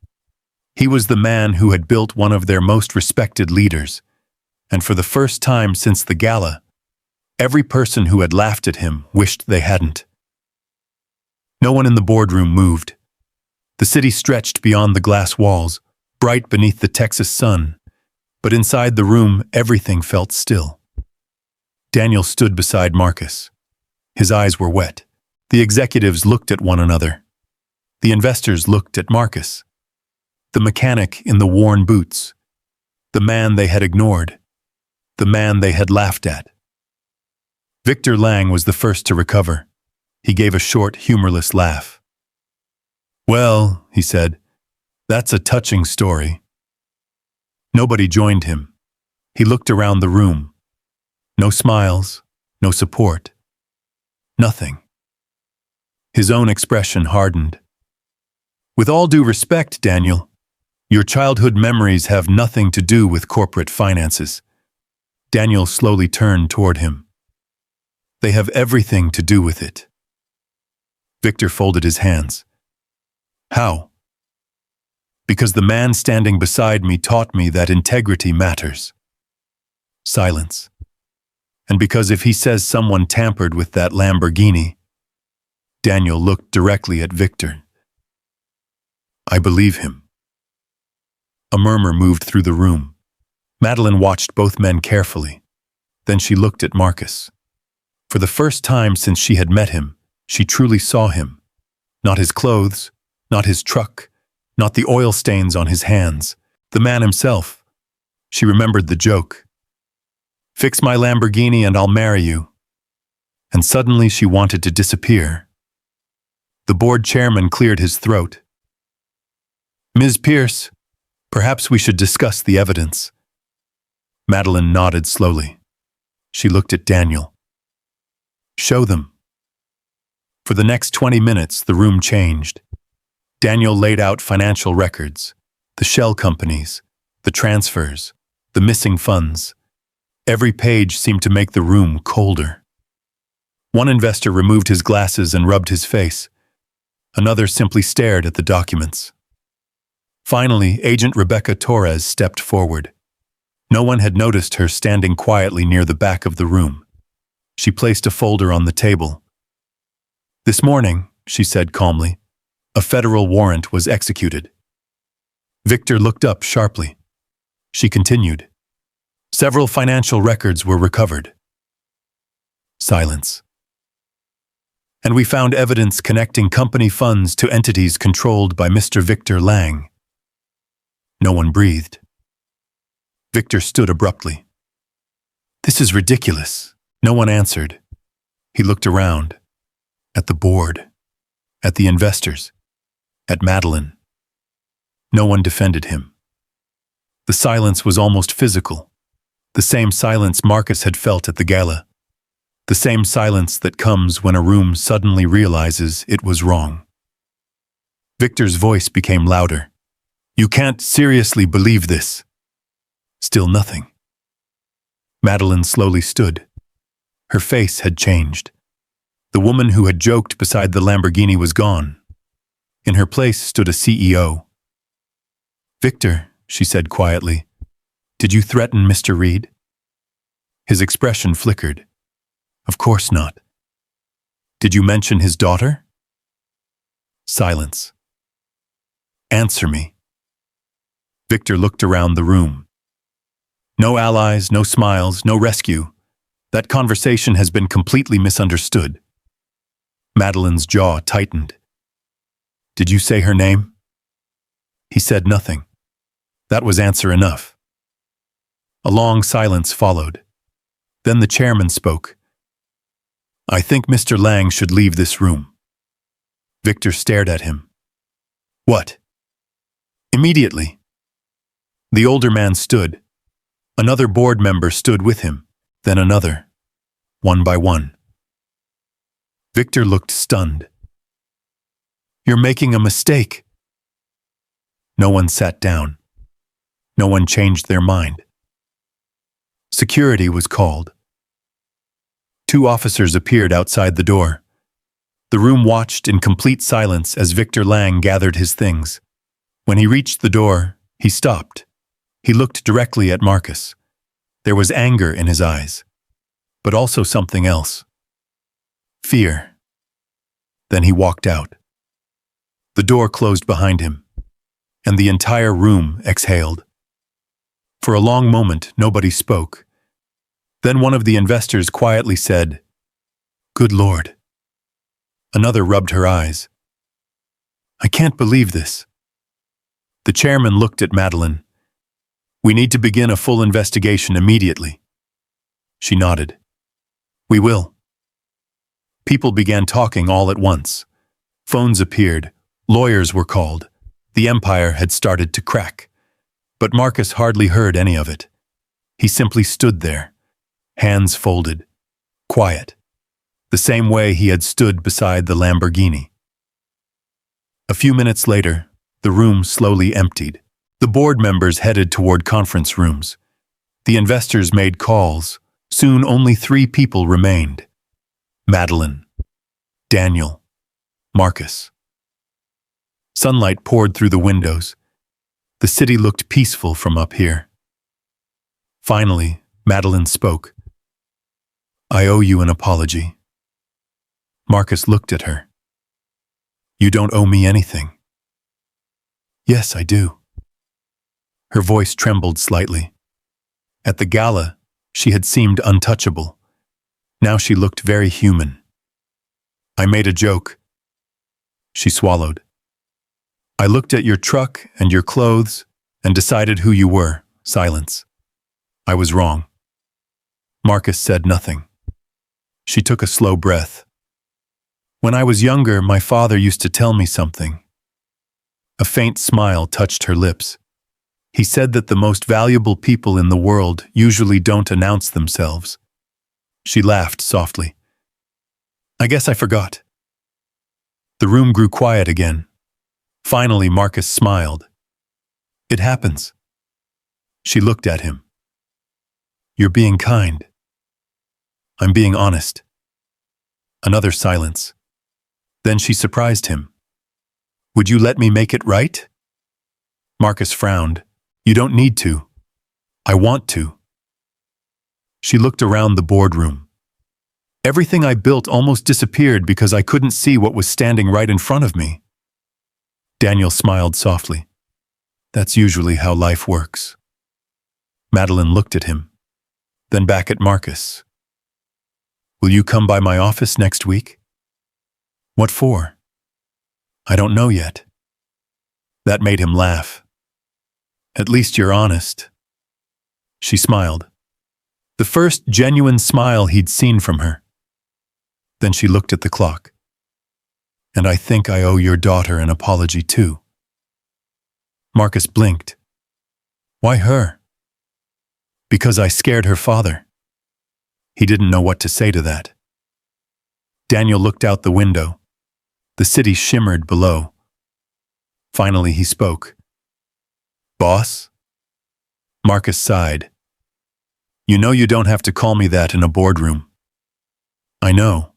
He was the man who had built one of their most respected leaders. And for the first time since the gala, every person who had laughed at him wished they hadn't. No one in the boardroom moved. The city stretched beyond the glass walls, bright beneath the Texas sun, but inside the room everything felt still. Daniel stood beside Marcus. His eyes were wet. The executives looked at one another. The investors looked at Marcus. The mechanic in the worn boots. The man they had ignored. The man they had laughed at. Victor Lang was the first to recover. He gave a short, humorless laugh. "Well," he said, "that's a touching story." Nobody joined him. He looked around the room. No smiles, no support. Nothing. His own expression hardened. "With all due respect, Daniel, your childhood memories have nothing to do with corporate finances." Daniel slowly turned toward him. "They have everything to do with it." Victor folded his hands. "How?" Because the man standing beside me taught me that integrity matters. Silence. And because if he says someone tampered with that Lamborghini, Daniel looked directly at Victor. I believe him. A murmur moved through the room. Madeline watched both men carefully. Then she looked at Marcus. For the first time since she had met him, she truly saw him. Not his clothes, not his truck, not the oil stains on his hands. The man himself. She remembered the joke. Fix my Lamborghini and I'll marry you. And suddenly she wanted to disappear. The board chairman cleared his throat. Ms. Pierce, perhaps we should discuss the evidence. Madeline nodded slowly. She looked at Daniel. Show them. For the next 20 minutes, the room changed. Daniel laid out financial records, the shell companies, the transfers, the missing funds. Every page seemed to make the room colder. One investor removed his glasses and rubbed his face. Another simply stared at the documents. Finally, Agent Rebecca Torres stepped forward. No one had noticed her standing quietly near the back of the room. She placed a folder on the table. This morning, she said calmly, a federal warrant was executed. Victor looked up sharply. She continued. Several financial records were recovered. Silence. And we found evidence connecting company funds to entities controlled by Mr. Victor Lang. No one breathed. Victor stood abruptly. This is ridiculous. No one answered. He looked around. At the board. At the investors. At Madeline. No one defended him. The silence was almost physical. The same silence Marcus had felt at the gala. The same silence that comes when a room suddenly realizes it was wrong. Victor's voice became louder. You can't seriously believe this. Still nothing. Madeline slowly stood. Her face had changed. The woman who had joked beside the Lamborghini was gone. In her place stood a CEO. Victor, she said quietly, did you threaten Mr. Reed? His expression flickered. Of course not. Did you mention his daughter? Silence. Answer me. Victor looked around the room. No allies, no smiles, no rescue. That conversation has been completely misunderstood. Madeline's jaw tightened. Did you say her name? He said nothing. That was answer enough. A long silence followed. Then the chairman spoke. I think Mr. Lang should leave this room. Victor stared at him. What? Immediately. The older man stood. Another board member stood with him, then another, one by one. Victor looked stunned. You're making a mistake. No one sat down. No one changed their mind. Security was called. 2 officers appeared outside the door. The room watched in complete silence as Victor Lang gathered his things. When he reached the door, he stopped. He looked directly at Marcus. There was anger in his eyes, but also something else. Fear. Then he walked out. The door closed behind him, and the entire room exhaled. For a long moment, nobody spoke. Then one of the investors quietly said, Good Lord. Another rubbed her eyes. I can't believe this. The chairman looked at Madeline. We need to begin a full investigation immediately. She nodded. We will. People began talking all at once. Phones appeared. Lawyers were called. The empire had started to crack. But Marcus hardly heard any of it. He simply stood there, hands folded, quiet, the same way he had stood beside the Lamborghini. A few minutes later, the room slowly emptied. The board members headed toward conference rooms. The investors made calls. Soon only 3 people remained. Madeline, Daniel, Marcus. Sunlight poured through the windows. The city looked peaceful from up here. Finally, Madeline spoke. I owe you an apology. Marcus looked at her. You don't owe me anything. Yes, I do. Her voice trembled slightly. At the gala, she had seemed untouchable. Now she looked very human. I made a joke. She swallowed. I looked at your truck and your clothes and decided who you were. Silence. I was wrong. Marcus said nothing. She took a slow breath. When I was younger, my father used to tell me something. A faint smile touched her lips. He said that the most valuable people in the world usually don't announce themselves. She laughed softly. I guess I forgot. The room grew quiet again. Finally, Marcus smiled. It happens. She looked at him. You're being kind. I'm being honest. Another silence. Then she surprised him. Would you let me make it right? Marcus frowned. You don't need to. I want to. She looked around the boardroom. Everything I built almost disappeared because I couldn't see what was standing right in front of me. Daniel smiled softly. That's usually how life works. Madeline looked at him, then back at Marcus. Will you come by my office next week? What for? I don't know yet. That made him laugh. At least you're honest. She smiled. The first genuine smile he'd seen from her. Then she looked at the clock. And I think I owe your daughter an apology too. Marcus blinked. Why her? Because I scared her father. He didn't know what to say to that. Daniel looked out the window. The city shimmered below. Finally he spoke. Boss? Marcus sighed. You know you don't have to call me that in a boardroom. I know.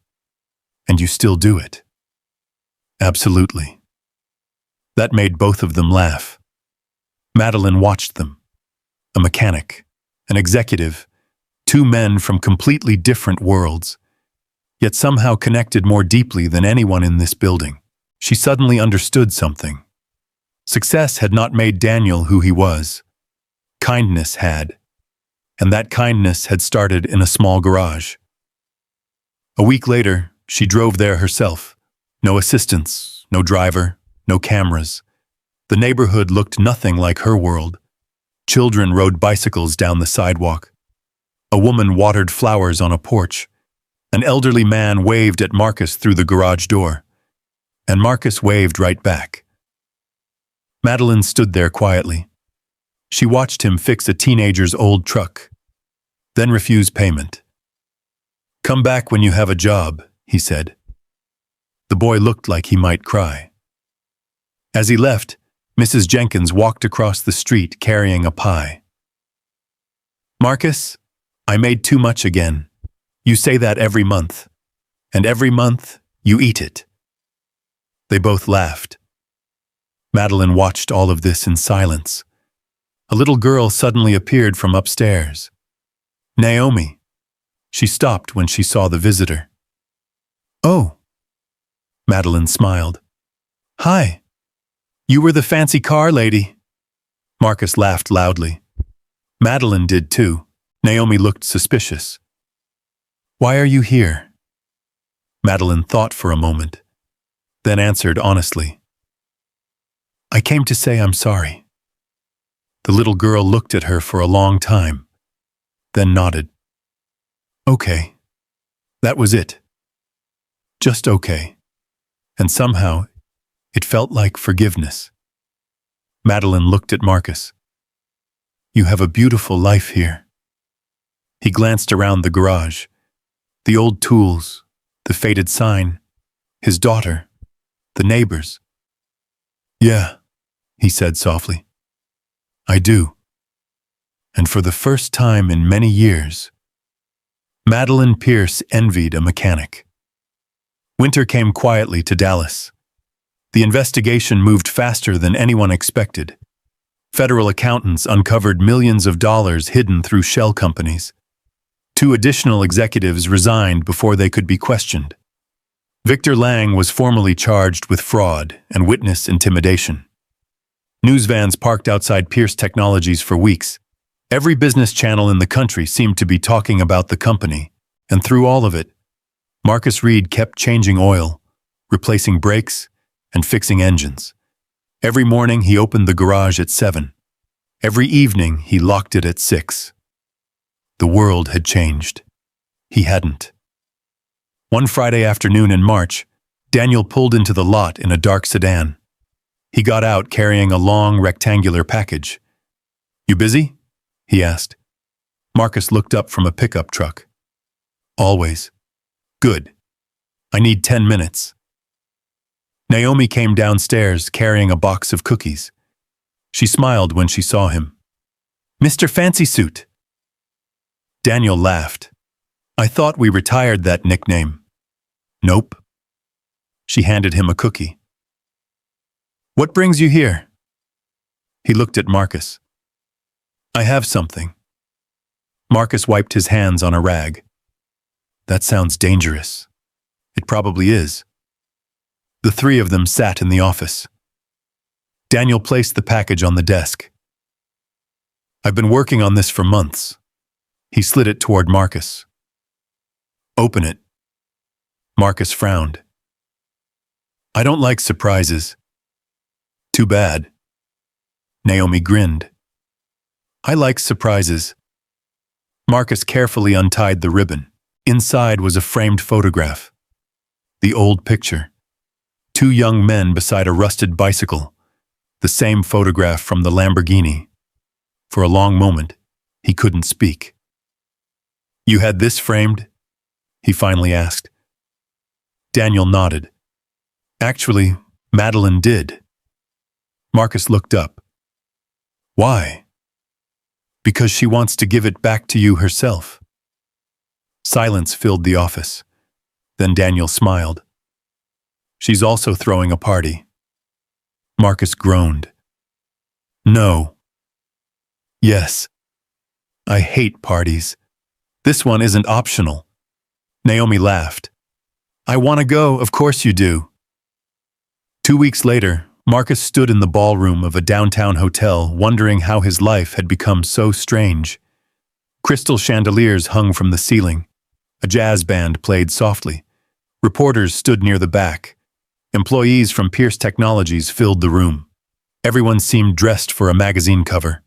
And you still do it. Absolutely. That made both of them laugh. Madeline watched them. A mechanic, an executive, two men from completely different worlds, yet somehow connected more deeply than anyone in this building. She suddenly understood something. Success had not made Daniel who he was. Kindness had. And that kindness had started in a small garage. A week later, she drove there herself. No assistants, no driver, no cameras. The neighborhood looked nothing like her world. Children rode bicycles down the sidewalk. A woman watered flowers on a porch. An elderly man waved at Marcus through the garage door. And Marcus waved right back. Madeline stood there quietly. She watched him fix a teenager's old truck, then refuse payment. Come back when you have a job, he said. The boy looked like he might cry. As he left, Mrs. Jenkins walked across the street carrying a pie. Marcus, I made too much again. You say that every month. And every month, you eat it. They both laughed. Madeline watched all of this in silence. A little girl suddenly appeared from upstairs. Naomi. She stopped when she saw the visitor. Oh. Madeline smiled. Hi. You were the fancy car lady. Marcus laughed loudly. Madeline did too. Naomi looked suspicious. Why are you here? Madeline thought for a moment, then answered honestly. I came to say I'm sorry. The little girl looked at her for a long time, then nodded. Okay. That was it. Just okay. And somehow, it felt like forgiveness. Madeline looked at Marcus. You have a beautiful life here. He glanced around the garage. The old tools, the faded sign, his daughter, the neighbors. Yeah, he said softly. I do. And for the first time in many years, Madeline Pierce envied a mechanic. Winter came quietly to Dallas. The investigation moved faster than anyone expected. Federal accountants uncovered millions of dollars hidden through shell companies. 2 additional executives resigned before they could be questioned. Victor Lang was formally charged with fraud and witness intimidation. News vans parked outside Pierce Technologies for weeks. Every business channel in the country seemed to be talking about the company, and through all of it, Marcus Reed kept changing oil, replacing brakes, and fixing engines. Every morning he opened the garage at 7. Every evening he locked it at 6. The world had changed. He hadn't. One Friday afternoon in March, Daniel pulled into the lot in a dark sedan. He got out carrying a long, rectangular package. "You busy?" he asked. Marcus looked up from a pickup truck. "Always." "Good. I need 10 minutes." Naomi came downstairs carrying a box of cookies. She smiled when she saw him. "Mr. Fancy Suit." Daniel laughed. "I thought we retired that nickname." "Nope." She handed him a cookie. "What brings you here?" He looked at Marcus. "I have something." Marcus wiped his hands on a rag. "That sounds dangerous." "It probably is." The 3 of them sat in the office. Daniel placed the package on the desk. "I've been working on this for months." He slid it toward Marcus. "Open it." Marcus frowned. "I don't like surprises." "Too bad." Naomi grinned. "I like surprises." Marcus carefully untied the ribbon. Inside was a framed photograph. The old picture. 2 young men beside a rusted bicycle. The same photograph from the Lamborghini. For a long moment, he couldn't speak. "You had this framed?" he finally asked. Daniel nodded. "Actually, Madeline did." Marcus looked up. "Why?" "Because she wants to give it back to you herself." Silence filled the office. Then Daniel smiled. "She's also throwing a party." Marcus groaned. "No." "Yes. I hate parties. This one isn't optional." Naomi laughed. "I want to go, of course you do." 2 weeks later, Marcus stood in the ballroom of a downtown hotel wondering how his life had become so strange. Crystal chandeliers hung from the ceiling. A jazz band played softly. Reporters stood near the back. Employees from Pierce Technologies filled the room. Everyone seemed dressed for a magazine cover.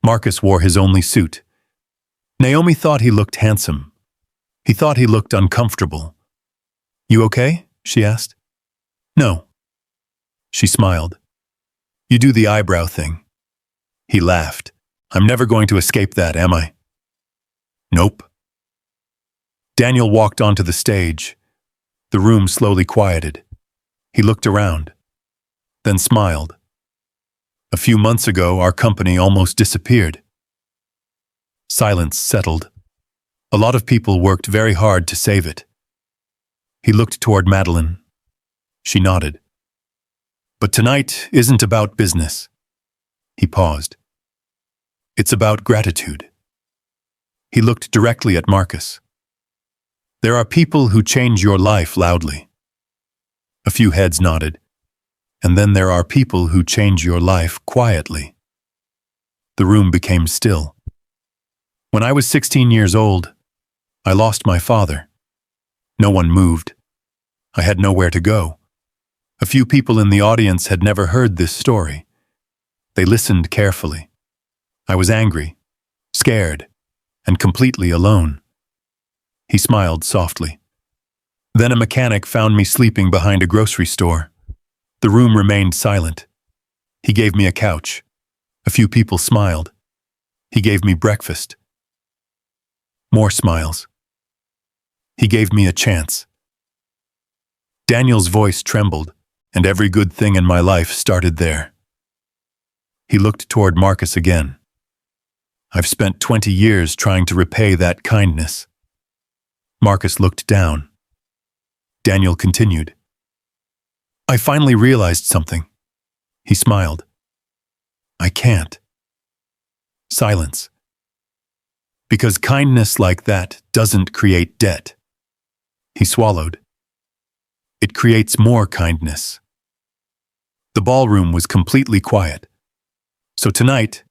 Marcus wore his only suit. Naomi thought he looked handsome. He thought he looked uncomfortable. "You okay?" she asked. "No." She smiled. "You do the eyebrow thing." He laughed. "I'm never going to escape that, am I?" "Nope." Daniel walked onto the stage. The room slowly quieted. He looked around, then smiled. "A few months ago, our company almost disappeared." Silence settled. A lot of people worked very hard to save it. He looked toward Madeline. She nodded. "But tonight isn't about business." He paused. "It's about gratitude." He looked directly at Marcus. "There are people who change your life loudly." A few heads nodded. "And then there are people who change your life quietly." The room became still. "When I was 16 years old, I lost my father. No one moved. I had nowhere to go. A few people in the audience had never heard this story. They listened carefully. I was angry, scared, and completely alone." He smiled softly. "Then a mechanic found me sleeping behind a grocery store. The room remained silent. He gave me a couch. A few people smiled. He gave me breakfast. More smiles. He gave me a chance." Daniel's voice trembled, and every good thing in my life started there. He looked toward Marcus again. "I've spent 20 years trying to repay that kindness." Marcus looked down. Daniel continued. "I finally realized something." He smiled. I can't. Silence. Because kindness like that doesn't create debt. He swallowed. It creates more kindness. The ballroom was completely quiet. So tonight,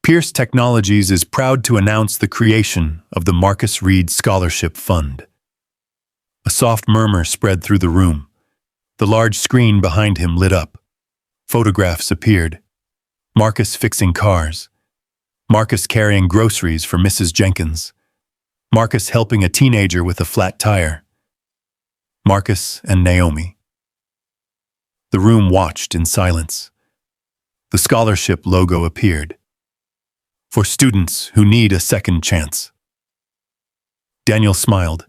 Pierce Technologies is proud to announce the creation of the Marcus Reed Scholarship Fund. A soft murmur spread through the room. The large screen behind him lit up. Photographs appeared. Marcus fixing cars. Marcus carrying groceries for Mrs. Jenkins. Marcus helping a teenager with a flat tire. Marcus and Naomi. The room watched in silence. The scholarship logo appeared. For students who need a second chance. Daniel smiled.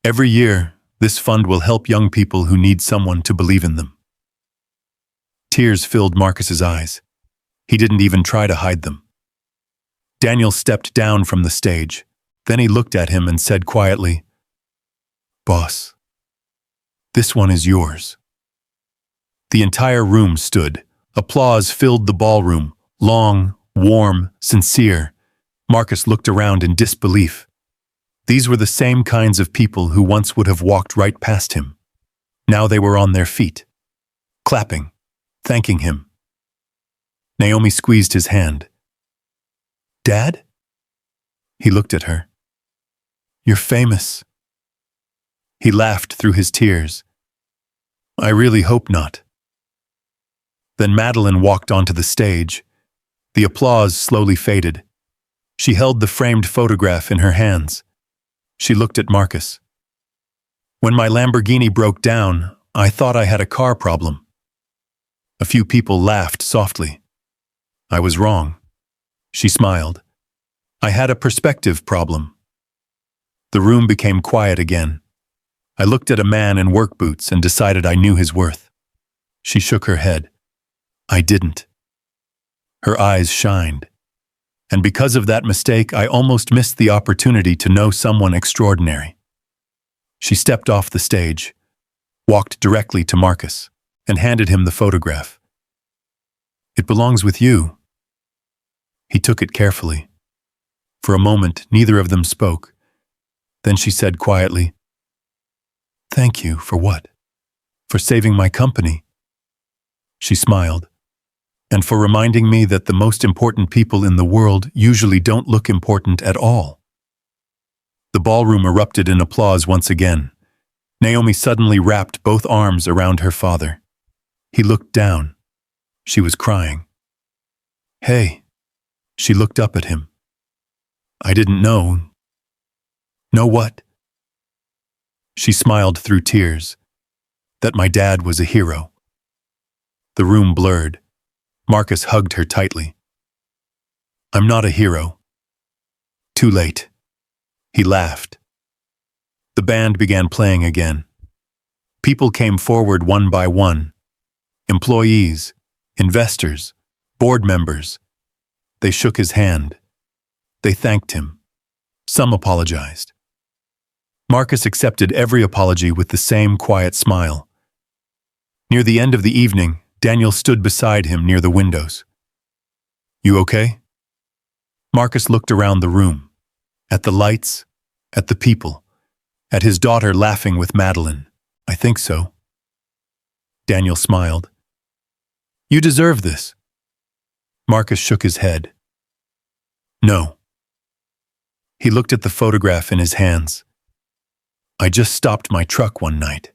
Every year, this fund will help young people who need someone to believe in them. Tears filled Marcus's eyes. He didn't even try to hide them. Daniel stepped down from the stage. Then he looked at him and said quietly, "Boss, this one is yours." The entire room stood. Applause filled the ballroom, long, warm, sincere. Marcus looked around in disbelief. These were the same kinds of people who once would have walked right past him. Now they were on their feet, clapping, thanking him. Naomi squeezed his hand. "Dad?" He looked at her. "You're famous." He laughed through his tears. "I really hope not." Then Madeline walked onto the stage. The applause slowly faded. She held the framed photograph in her hands. She looked at Marcus. "When my Lamborghini broke down, I thought I had a car problem." A few people laughed softly. "I was wrong." She smiled. "I had a perspective problem." The room became quiet again. I looked at a man in work boots and decided I knew his worth. She shook her head. I didn't. Her eyes shined. And because of that mistake, I almost missed the opportunity to know someone extraordinary. She stepped off the stage, walked directly to Marcus, and handed him the photograph. "It belongs with you." He took it carefully. For a moment, neither of them spoke. Then she said quietly, "Thank you for what? For saving my company." She smiled. "And for reminding me that the most important people in the world usually don't look important at all." The ballroom erupted in applause once again. Naomi suddenly wrapped both arms around her father. He looked down. She was crying. "Hey." She looked up at him. "I didn't know." "Know what?" She smiled through tears. "That my dad was a hero." The room blurred. Marcus hugged her tightly. "I'm not a hero." "Too late." He laughed. The band began playing again. People came forward one by one. Employees, investors, board members. They shook his hand. They thanked him. Some apologized. Marcus accepted every apology with the same quiet smile. Near the end of the evening, Daniel stood beside him near the windows. "You okay?" Marcus looked around the room, at the lights, at the people, at his daughter laughing with Madeline. "I think so." Daniel smiled. "You deserve this." Marcus shook his head. "No." He looked at the photograph in his hands. "I just stopped my truck one night."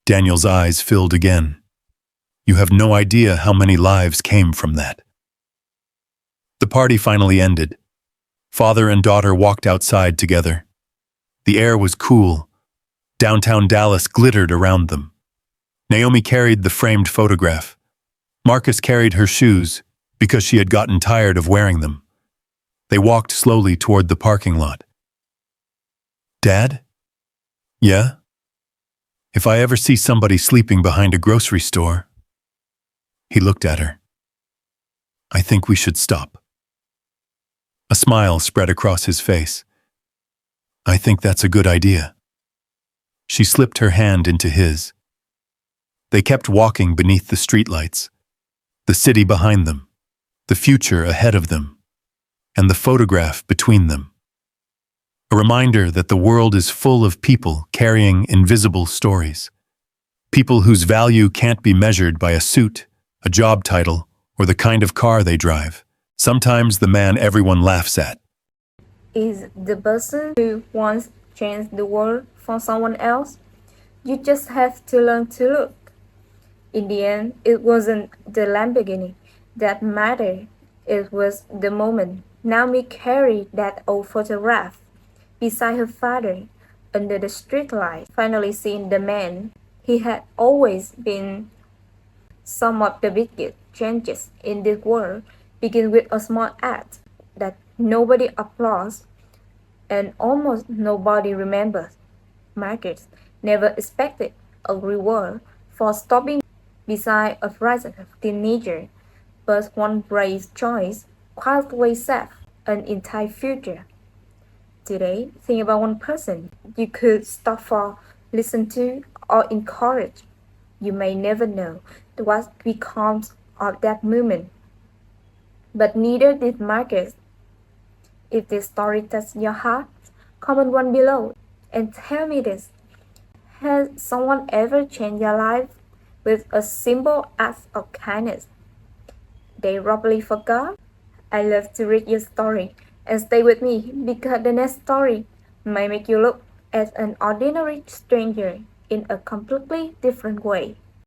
Daniel's eyes filled again. "You have no idea how many lives came from that." The party finally ended. Father and daughter walked outside together. The air was cool. Downtown Dallas glittered around them. Naomi carried the framed photograph. Marcus carried her shoes because she had gotten tired of wearing them. They walked slowly toward the parking lot. "Dad?" "Yeah?" "If I ever see somebody sleeping behind a grocery store..." He looked at her. "I think we should stop." A smile spread across his face. "I think that's a good idea." She slipped her hand into his. They kept walking beneath the streetlights, the city behind them, the future ahead of them, and the photograph between them. A reminder that the world is full of people carrying invisible stories. People whose value can't be measured by a suit, a job title, or the kind of car they drive. Sometimes the man everyone laughs at is the person who once changed the world for someone else. You just have to learn to look. In the end, it wasn't the Lamborghini that mattered, it was the moment. Naomi carried that old photograph beside her father under the streetlight, finally seeing the man he had always been. Some of the biggest changes in this world begin with a small act that nobody applauds and almost nobody remembers. Markets never expected a reward for stopping beside a frightened teenager, but one brave choice quietly saved an entire future. Today, think about one person you could stop for, listen to, or encourage. You may never know what becomes of that moment, but neither did Marcus. If this story touched your heart, comment one below and tell me this. Has someone ever changed your life with a simple act of kindness they probably forgot? I love to read your story and stay with me because the next story may make you look at an ordinary stranger in a completely different way.